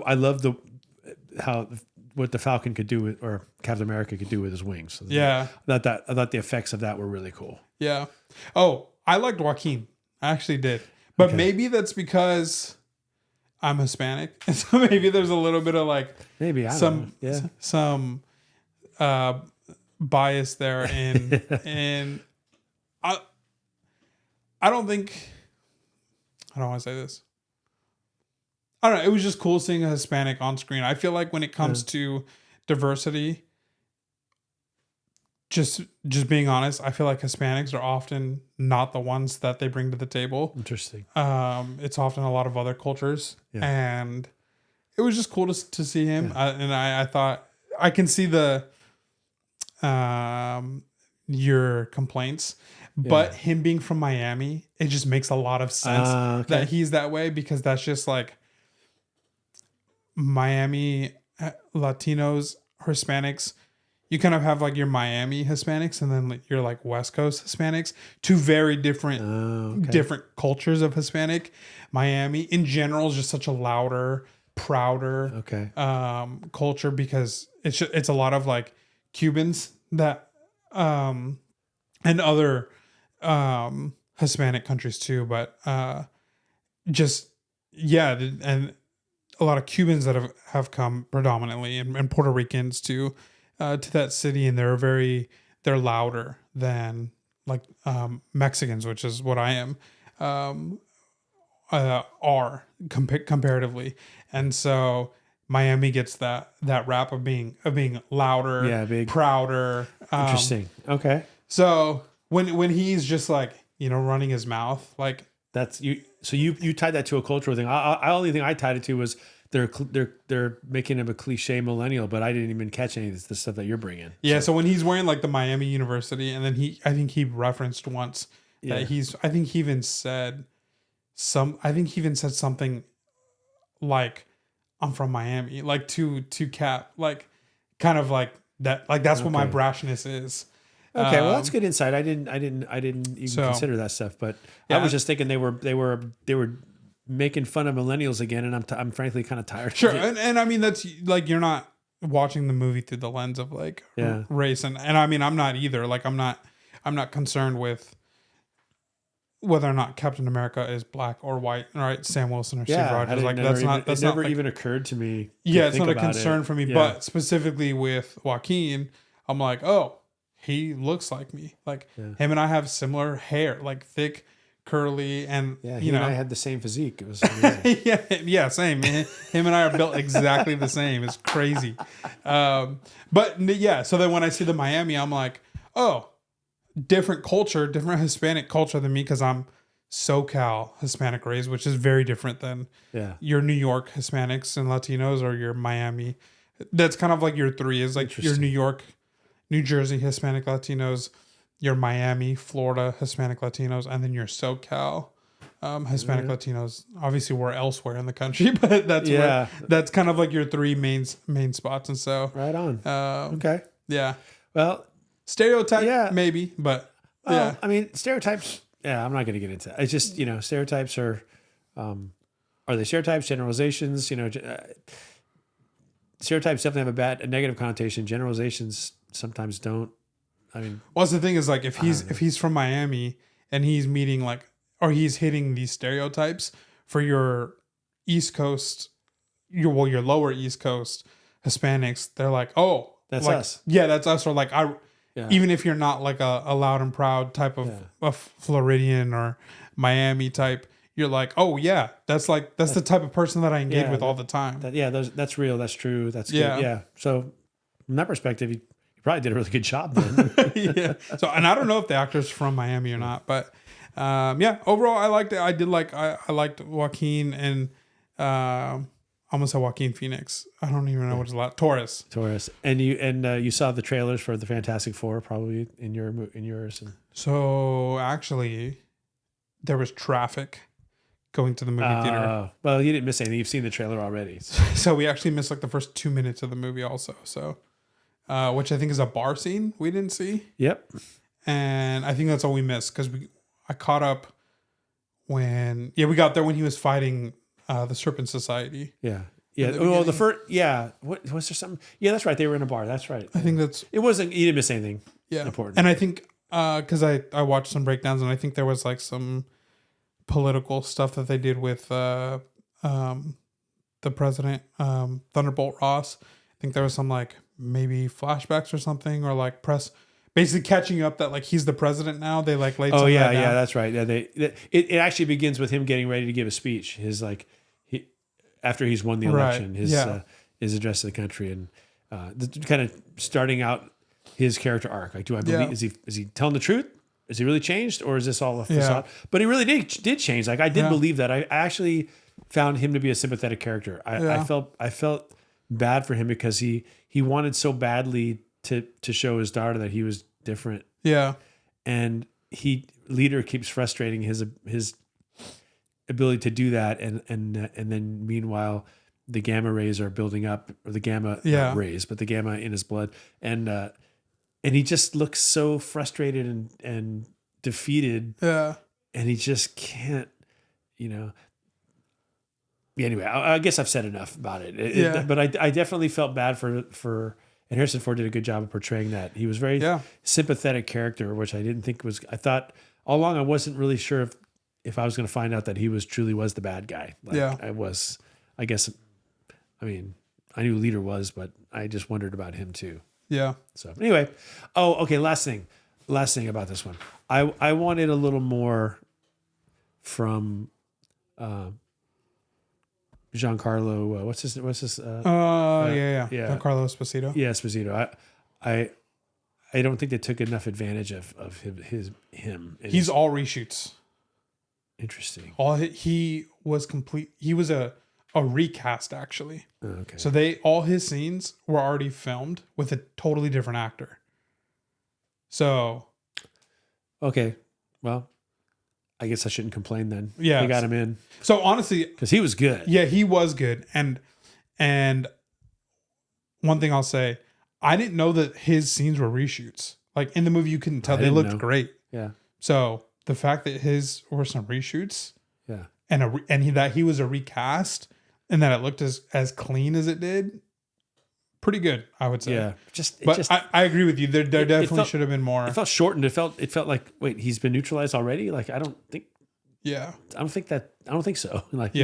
what the Falcon could do with, or Captain America could do with his wings. So yeah, I thought the effects of that were really cool. yeah. Oh, I liked Joaquin. I actually did, but maybe that's because I'm Hispanic, and so maybe there's a little bit of like Maybe some bias there, and I don't think I don't want to say this. I don't know. It was just cool seeing a Hispanic on screen. I feel like when it comes to diversity, just being honest, I feel like Hispanics are often not the ones that they bring to the table. Interesting. It's often a lot of other cultures, and it was just cool to see him. I thought I can see your complaints, but him being from Miami, it just makes a lot of sense that he's that way, because that's just like Miami Latinos, Hispanics. You kind of have like your Miami Hispanics and then like your like West Coast Hispanics, two very different different cultures of Hispanic. Miami in general is just such a louder, prouder culture, because it's a lot of like Cubans that and other Hispanic countries too, but and a lot of Cubans that have come predominantly, and Puerto Ricans to that city, and they're louder than like Mexicans, which is what I am, are comparatively, and so Miami gets that rap of being louder, big, prouder. Interesting. Okay. So when he's just like running his mouth, like that's you. So you tied that to a cultural thing. I only thing I tied it to was they're making him a cliche millennial, but I didn't even catch any of the stuff that you're bringing. Yeah. So when he's wearing like the Miami University, and then I think he referenced once that I think he even said something like, I'm from Miami, like to Cap, like kind of like that, like that's what my brashness is. Okay, well that's good insight. I didn't even consider that stuff, but I was just thinking they were making fun of millennials again, and I'm frankly kind of tired. Sure, of it. and I mean that's like you're not watching the movie through the lens of like race, and I mean I'm not either. Like I'm not concerned with whether or not Captain America is black or white, right? Sam Wilson or Steve Rogers, like that's never not even occurred to me. It's not a concern for me, but specifically with Joaquin, I'm like, oh, he looks like me. Like him and I have similar hair, like thick, curly, and he and I had the same physique. It was amazing. Same. Him and I are built exactly the same. It's crazy. But yeah, so then when I see the Miami, I'm like, oh, different culture, different Hispanic culture than me, because I'm SoCal Hispanic raised, which is very different than your New York Hispanics and Latinos or your Miami. That's kind of like your three is like your New York, New Jersey Hispanic Latinos, your Miami, Florida Hispanic Latinos, and then your SoCal Hispanic Latinos. Obviously, we're elsewhere in the country, but that's kind of like your three main spots. And so, right on. Okay. Yeah. Well, stereotype, maybe, but I mean, stereotypes. Yeah, I'm not going to get into it. It's just stereotypes are they stereotypes, generalizations? Stereotypes definitely have a negative connotation. Generalizations sometimes don't. I mean, well, the thing is, like, if he's from Miami and he's meeting he's hitting these stereotypes for your East Coast, your lower East Coast Hispanics, they're like, oh, that's like, us. Yeah, that's us. Or like even if you're not like a loud and proud type of Floridian or Miami type, you're like, oh yeah, that's the type of person that I engage with all the time. That's real. That's true. That's good. Yeah. So from that perspective, you Probably did a really good job then. Yeah. So, and I don't know if the actor's from Miami or not, but yeah, overall, I liked it. I liked Joaquin and almost said Joaquin Phoenix. I don't even know what it's like. Torres. And you saw the trailers for the Fantastic Four probably in yours. And So actually, there was traffic going to the movie theater. Well, you didn't miss anything. You've seen the trailer already. So we actually missed like the first 2 minutes of the movie also. So, which I think is a bar scene we didn't see. Yep. And I think that's all we missed because I caught up when we got there when he was fighting the Serpent Society. Yeah. The the first. Yeah. What was there something? Yeah, that's right. They were in a bar. That's right. I think that's It wasn't. You didn't miss anything. yeah Important. And I think because I watched some breakdowns and I think there was like some political stuff that they did with the president, Thunderbolt Ross. I think there was some like maybe flashbacks or something, or like press basically catching up that like he's the president now. They like laid some of that down. That's right. Yeah, it actually begins with him getting ready to give a speech. His after he's won the election, his address to the country, and kind of starting out his character arc. Like, do I believe is he telling the truth? Is he really changed, or is this all a facade? But he really did change. Like, I did believe that. I actually found him to be a sympathetic character. I felt bad for him because he wanted so badly to show his daughter that he was different. Yeah. And leader keeps frustrating his ability to do that, and then meanwhile the gamma rays are building up, or the gamma not rays, but the gamma in his blood, and he just looks so frustrated and defeated. Yeah. And he just can't, Anyway, I guess I've said enough about it. But I definitely felt bad for. And Harrison Ford did a good job of portraying that. He was very sympathetic character, which I didn't think was. I thought all along I wasn't really sure if I was going to find out that he truly was the bad guy. I was. I guess. I mean, I knew Leader was, but I just wondered about him too. Yeah. So anyway, okay. Last thing about this one, I wanted a little more from Giancarlo. What's his? Giancarlo Esposito. Yeah, Esposito. I don't think they took enough advantage of him. He's all reshoots. Interesting. He was complete. He was a recast actually. Okay. So all his scenes were already filmed with a totally different actor. So. Okay. Well, I guess I shouldn't complain then. Yeah. They got him in. So honestly, because he was good. Yeah, he was good. And one thing I'll say, I didn't know that his scenes were reshoots. Like in the movie, you couldn't tell. They looked great. Yeah. So the fact that his were some reshoots. Yeah. And that he was a recast, and that it looked as clean as it did, pretty good, I would say. Yeah. I agree with you. There definitely should have been more. It felt shortened. It felt like, wait, he's been neutralized already? Like, I don't think so. Like,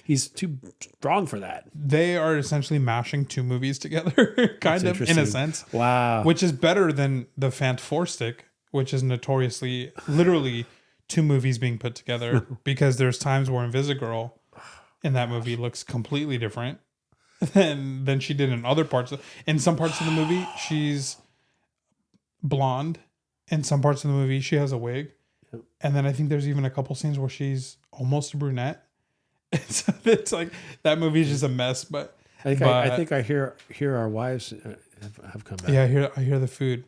he's too strong for that. They are essentially mashing two movies together, kind of, in a sense. Wow. Which is better than the Fantastic, which is notoriously, literally, two movies being put together, because there's times where Invisigirl in that movie looks completely different than she did in other parts. In some parts of the movie, she's blonde. In some parts of the movie, she has a wig. And then I think there's even a couple scenes where she's almost a brunette. So it's like that movie is just a mess. But I think I hear our wives have come back. Yeah, I hear the food.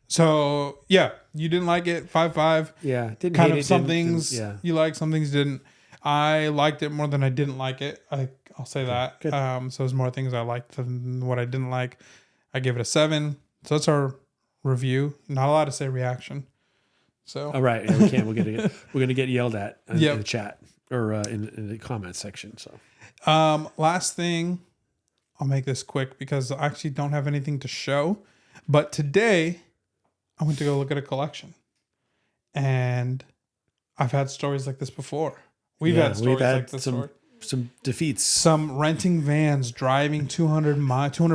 So yeah, you didn't like it. 5-5. Yeah, didn't kind hate of some things you like, some things didn't. I liked it more than I didn't like it. I'll say that. Good. So there's more things I liked than what I didn't like. I gave it a 7. So that's our review. Not allowed to say reaction. So all right, we can't. We're gonna get yelled at in the chat or in the comments section. So last thing, I'll make this quick because I actually don't have anything to show. But today, I went to go look at a collection, and I've had stories like this before. We've had stories like this before. Some defeats. Some renting vans, driving 200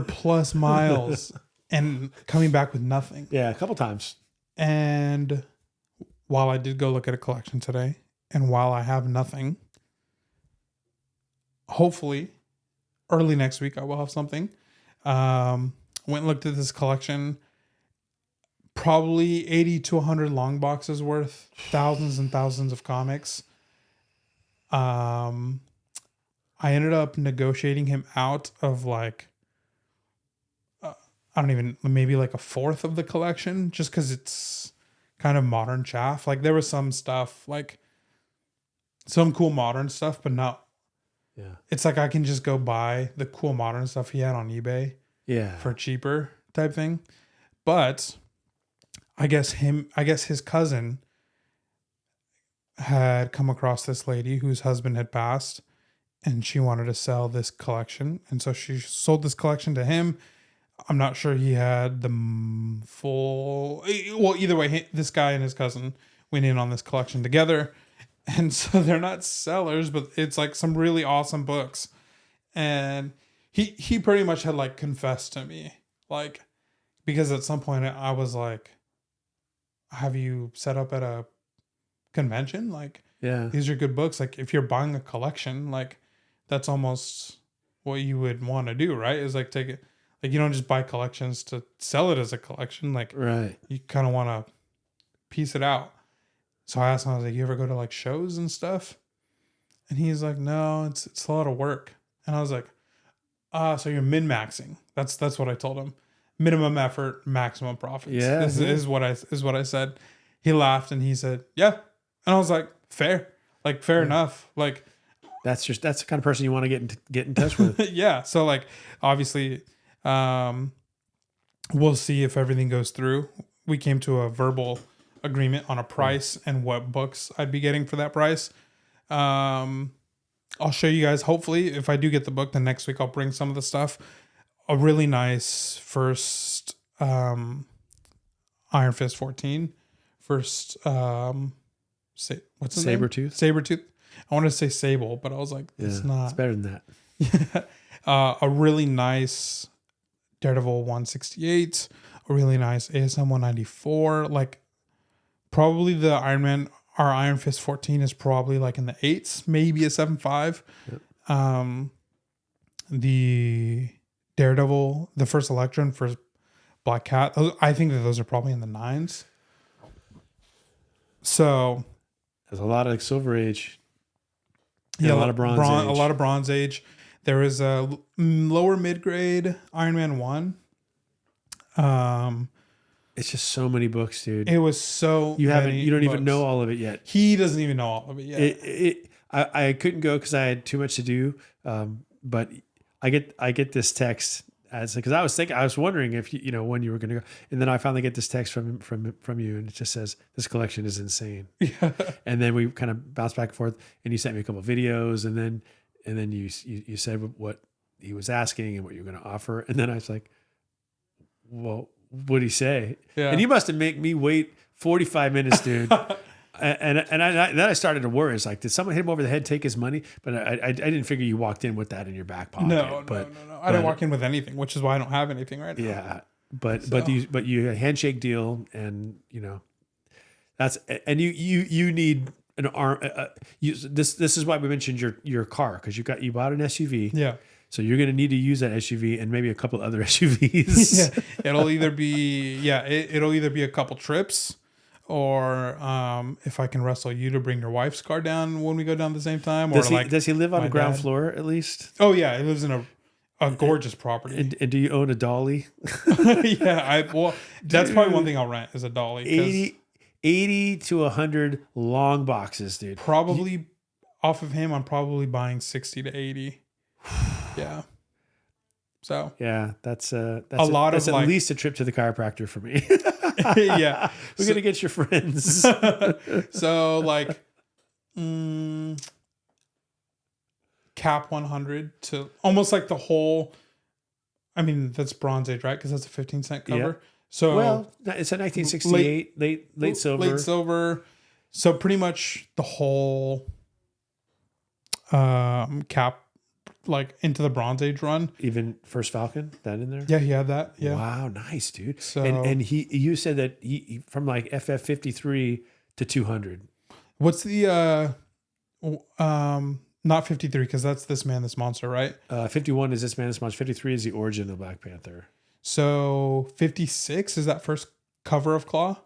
plus miles, and coming back with nothing. Yeah, a couple times. And while I did go look at a collection today, and while I have nothing, hopefully early next week I will have something. went and looked at this collection. Probably 80 to 100 long boxes worth, thousands and thousands of comics. I ended up negotiating him out of like, maybe like a fourth of the collection, just because it's kind of modern chaff. Like there was some stuff, like some cool modern stuff, but not. Yeah. It's like I can just go buy the cool modern stuff he had on eBay. Yeah. For cheaper type thing. But I guess his cousin had come across this lady whose husband had passed, and she wanted to sell this collection. And so she sold this collection to him. I'm not sure he had the full... Well, either way, this guy and his cousin went in on this collection together. And so they're not sellers, but it's like some really awesome books. And he pretty much had like confessed to me. Like, because at some point I was like, have you set up at a convention? Like, Yeah. these are good books. Like, if you're buying a collection, like, that's almost what you would want to do, right? Is like take it, like, you don't just buy collections to sell it as a collection. Like, Right. you kind of want to piece it out. So I asked him, I was like, you ever go to like shows and stuff? And he's like, no, it's a lot of work. And I was like, so you're min-maxing. That's what I told him. Minimum effort, maximum profits. Yeah, is what I said. He laughed and he said, yeah. And I was like, fair. Like, fair enough. Like, that's the kind of person you want to get in touch with. yeah. So like, obviously, we'll see if everything goes through. We came to a verbal agreement on a price and what books I'd be getting for that price. I'll show you guys. Hopefully, if I do get the book, then next week I'll bring some of the stuff. A really nice first Iron Fist 14. First, what's the name? Sabretooth. I wanted to say Sable, but I was like, it's not. It's better than that. A really nice Daredevil 168. A really nice ASM 194. Like, probably the Iron Fist 14 is probably like in the 8s, maybe a 7.5. Yep. The Daredevil, the first Elektra and first Black Cat, I think that those are probably in the 9s. So there's a lot of like Silver Age. Yeah, a lot of Bronze Age. A lot of Bronze Age. There is a lower mid-grade Iron Man 1. It's just so many books, dude. It was so you don't books. even know all of it yet. He doesn't even know all of it yet. I couldn't go because I had too much to do. But I get this text because I was wondering if when you were going to go, and then I finally get this text from you, and it just says this collection is insane. Yeah. And then we kind of bounced back and forth, and you sent me a couple of videos, and then you said what he was asking and what you were going to offer, and then I was like, well, what'd he say? Yeah. And you must have made me wait 45 minutes, dude. And then I started to worry. It's like, did someone hit him over the head, take his money? But I didn't figure you walked in with that in your back pocket. No. I didn't walk in with anything, which is why I don't have anything right now. Yeah, but you had a handshake deal, and that's and you need an arm. This is why we mentioned your car, because you bought an SUV. Yeah. So you're going to need to use that SUV and maybe a couple other SUVs. Yeah. It'll either be a couple trips, or if I can wrestle you to bring your wife's car down when we go down at the same time. Does he live on the ground floor at least? Oh yeah, he lives in a gorgeous property. And do you own a dolly? Yeah, that's probably one thing I'll rent is a dolly. 80 to 100 long boxes, dude. Probably off of him, I'm probably buying 60 to 80. Yeah. So yeah, that's a lot that's of at like, least a trip to the chiropractor for me. Yeah, we're gonna get your friends. So like, cap 100 to almost like the whole. I mean, that's Bronze Age, right? Because that's a 15-cent cover. Yeah. So it's a 1968 late silver. Late silver. So pretty much the whole cap. Like into the Bronze Age run, even first Falcon, that in there. Yeah, he had that. Yeah. Wow, nice, dude. So and you said that he from like FF 53 to 200. What's the not 53 because that's This Man, This Monster, right? 51 is This Man, This Monster. 53 is the origin of Black Panther. So 56 is that first cover of Claw?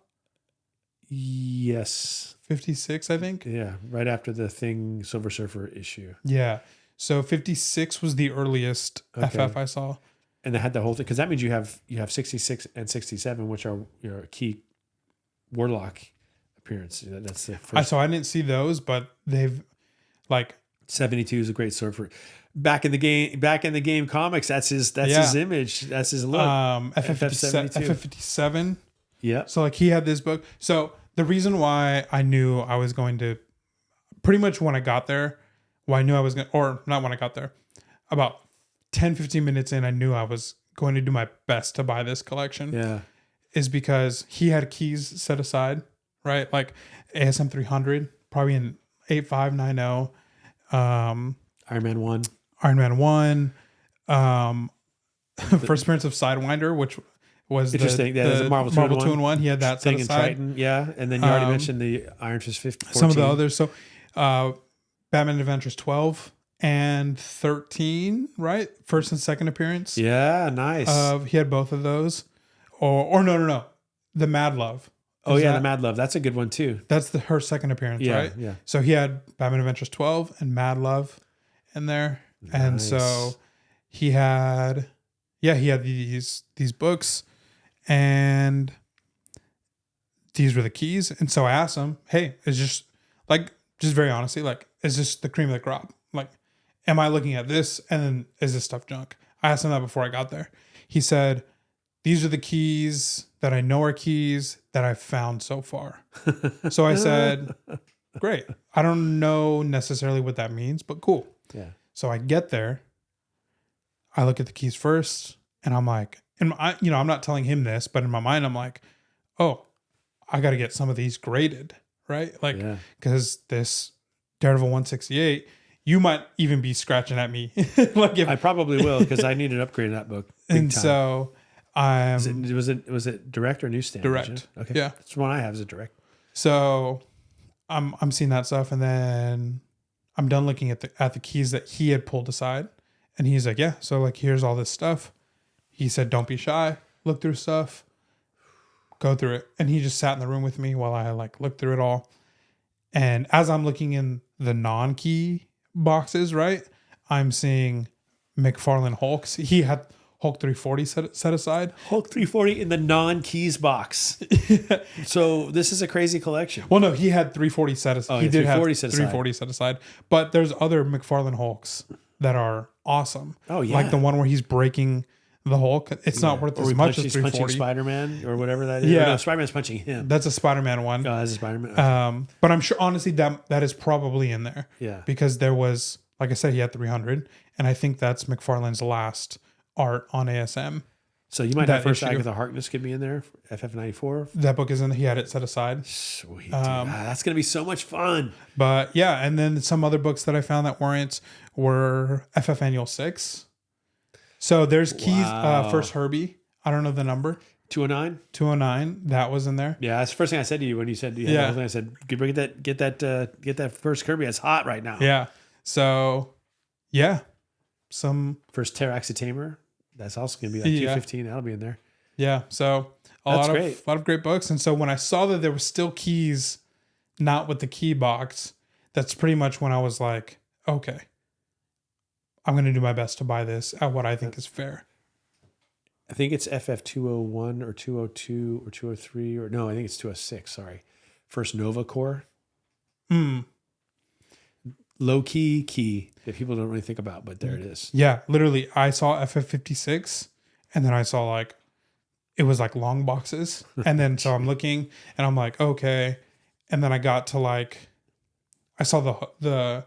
Yes. 56, I think. Yeah. Right after the Thing Silver Surfer issue. Yeah. So 56 was the earliest FF I saw. And they had the whole thing, because that means you have 66 and 67, which are your key Warlock appearance. That's the first. So I didn't see those, but they've like 72 is a great surfer. Back in the game comics, that's his image. That's his look. FF57. Yeah. So like he had this book. So the reason why I knew I was going to, pretty much when I got there, or not when I got there, about 10, 15 minutes in, I knew I was going to do my best to buy this collection. Yeah. Is because he had keys set aside, right? Like ASM 300, probably in 8590. Iron Man 1. Iron Man 1. First appearance of Sidewinder, which was interesting. the Marvel 2-in-1. He had that set thing in aside. Triton. Yeah. And then you already mentioned the Iron Fist 50. 14. Some of the others. So Batman Adventures 12 and 13, right? First and second appearance. Yeah, nice. He had both of those. Or no. The Mad Love. Oh, yeah, the Mad Love. That's a good one, too. That's her second appearance, right? Yeah. So he had Batman Adventures 12 and Mad Love in there. Nice. And so he had these books, and these were the keys. And so I asked him, hey, it's just very honestly, like, is this the cream of the crop? Like, am I looking at this and then is this stuff junk? I asked him that before I got there. He said, these are the keys that I know are keys that I've found so far. So I said, great. I don't know necessarily what that means, but cool. Yeah. So I get there. I look at the keys first, and I'm like, I'm not telling him this, but in my mind, I'm like, oh, I got to get some of these graded, right? Like, because this Daredevil 168, you might even be scratching at me. Like, I probably will, because I need an upgrade in that book. And time. So was it direct or newsstand? Direct. Okay. Yeah. That's the one I have, is it direct? So I'm seeing that stuff, and then I'm done looking at the keys that he had pulled aside, and he's like, yeah, so like here's all this stuff. He said, don't be shy, look through stuff, go through it. And he just sat in the room with me while I like looked through it all. And as I'm looking in the non-key boxes, right, I'm seeing McFarlane Hulks. He had Hulk 340 set aside. Hulk 340 in the non-keys box. So this is a crazy collection. Well, no, he had 340 set aside. He did have 340 set aside. But there's other McFarlane Hulks that are awesome. Oh, yeah. Like the one where he's breaking the Hulk. It's not worth as much as 340. Punching Spider-Man or whatever that is. Yeah. No, Spider-Man's punching him. That's a Spider-Man one. Oh, that's a Spider-Man. Okay. But I'm sure, honestly, that is probably in there. Yeah. Because there was, like I said, he had 300. And I think that's McFarlane's last art on ASM. So you might have First Agatha Harkness could be in there, FF94. That book is in. He had it set aside. Sweet. That's going to be so much fun. But yeah, and then some other books that I found that weren't were FF Annual 6. So there's keys. First Herbie. I don't know the number. 209. 209. That was in there. Yeah, that's the first thing I said to you when you said you had the whole thing. I said, get that first Kirby. It's hot right now. Yeah. So yeah, some first Terraxa Tamer. That's also going to be like 215. That'll be in there. Yeah. So a lot of great books. And so when I saw that there were still keys, not with the key box, that's pretty much when I was like, okay, I'm going to do my best to buy this at what I think is fair. I think it's FF 201 or 202 or 203 or no, I think it's 206. Sorry. First Nova Core. Low key that people don't really think about, but there it is. Yeah, literally, I saw FF56, and then I saw like it was like long boxes, and then so I'm looking, and I'm like, okay, and then I got to like I saw the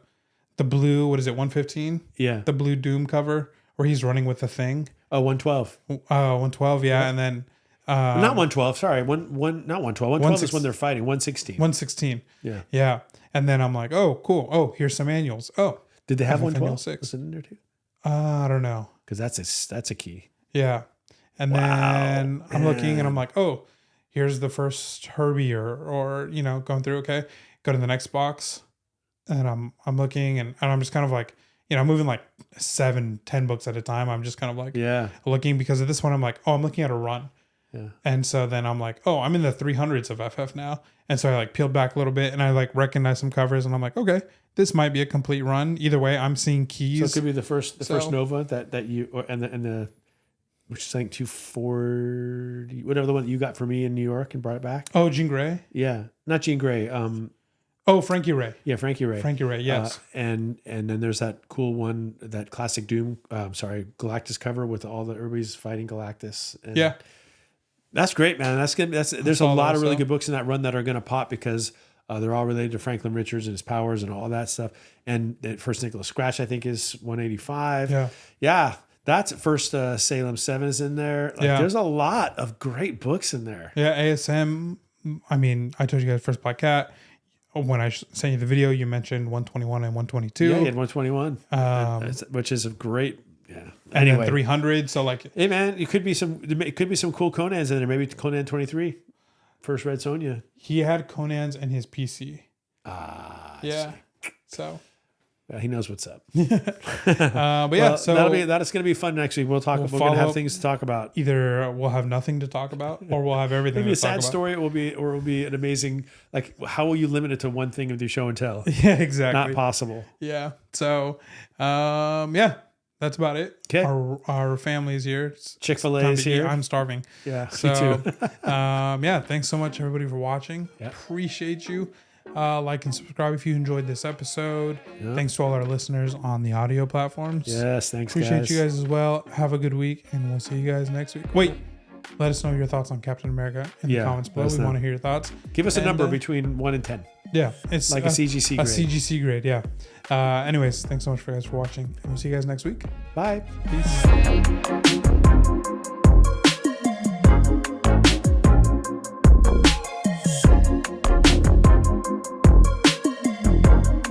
blue, what is it, 115? Yeah, the blue Doom cover where he's running with the thing. Oh, 112. 112, yeah, and then not 112. Sorry, not 112. 112 is when they're fighting. 116. 116. Yeah. And then I'm like, oh, cool. Oh, here's some annuals. Oh, did they have 112? 6. Was it in there too? I don't know. Because that's a key. Yeah. And then I'm looking and I'm like, oh, here's the first Herbie or going through. Okay, go to the next box, and I'm looking and I'm just kind of like, I'm moving like 7-10 books at a time. I'm just kind of like looking, because of this one, I'm like, oh, I'm looking at a run. Yeah. And so then I'm like, oh, I'm in the 300s of FF now. And so I like peeled back a little bit and I like recognize some covers and I'm like, okay, this might be a complete run. Either way, I'm seeing keys. So it could be the first Nova that you, and the which is like 240, whatever the one that you got for me in New York and brought it back. Oh, Jean Grey? Yeah. Not Jean Grey. Oh, Frankie Ray. Yeah, Frankie Ray. Frankie Ray, yes. And then there's that cool one, that classic Doom, Galactus cover with everybody's fighting Galactus. And yeah. That's great, man. That's good. There's a lot of really good books in that run that are going to pop because they're all related to Franklin Richards and his powers and all that stuff. And that first Nicholas Scratch, I think, is 185. Yeah. Yeah. That's first Salem 7 is in there. There's a lot of great books in there. Yeah, ASM. I mean, I told you guys first Black Cat. When I sent you the video, you mentioned 121 and 122. Yeah, you had 121, which is a great. Yeah. And then 300. So like, hey man, it could be some cool Conans in there. Maybe Conan 23, first Red Sonja. He had Conans in his PC. Yeah. So. Yeah, he knows what's up. But yeah, so that's going to be fun next week. We're going to have things to talk about. Either we'll have nothing to talk about, or we'll have everything. Maybe to a sad talk story. It will be an amazing. Like, how will you limit it to one thing with your show and tell? Yeah, exactly. Not possible. Yeah. So, yeah, that's about it. Okay. Our family's here. Chick-fil-A is here. I'm starving. Yeah. So, me too. yeah. Thanks so much, everybody, for watching. Yeah. Appreciate you. Like and subscribe if you enjoyed this episode. Yeah. Thanks to all our listeners on the audio platforms. Yes, thanks, Appreciate guys. you guys as well. Have a good week, and we'll see you guys next week. Wait, let us know your thoughts on Captain America in the comments below. We want to hear your thoughts. Give us a number between 1 and 10. Yeah, it's like a CGC grade. A CGC grade, yeah. Anyways, thanks so much for watching, and we'll see you guys next week. Bye. Peace.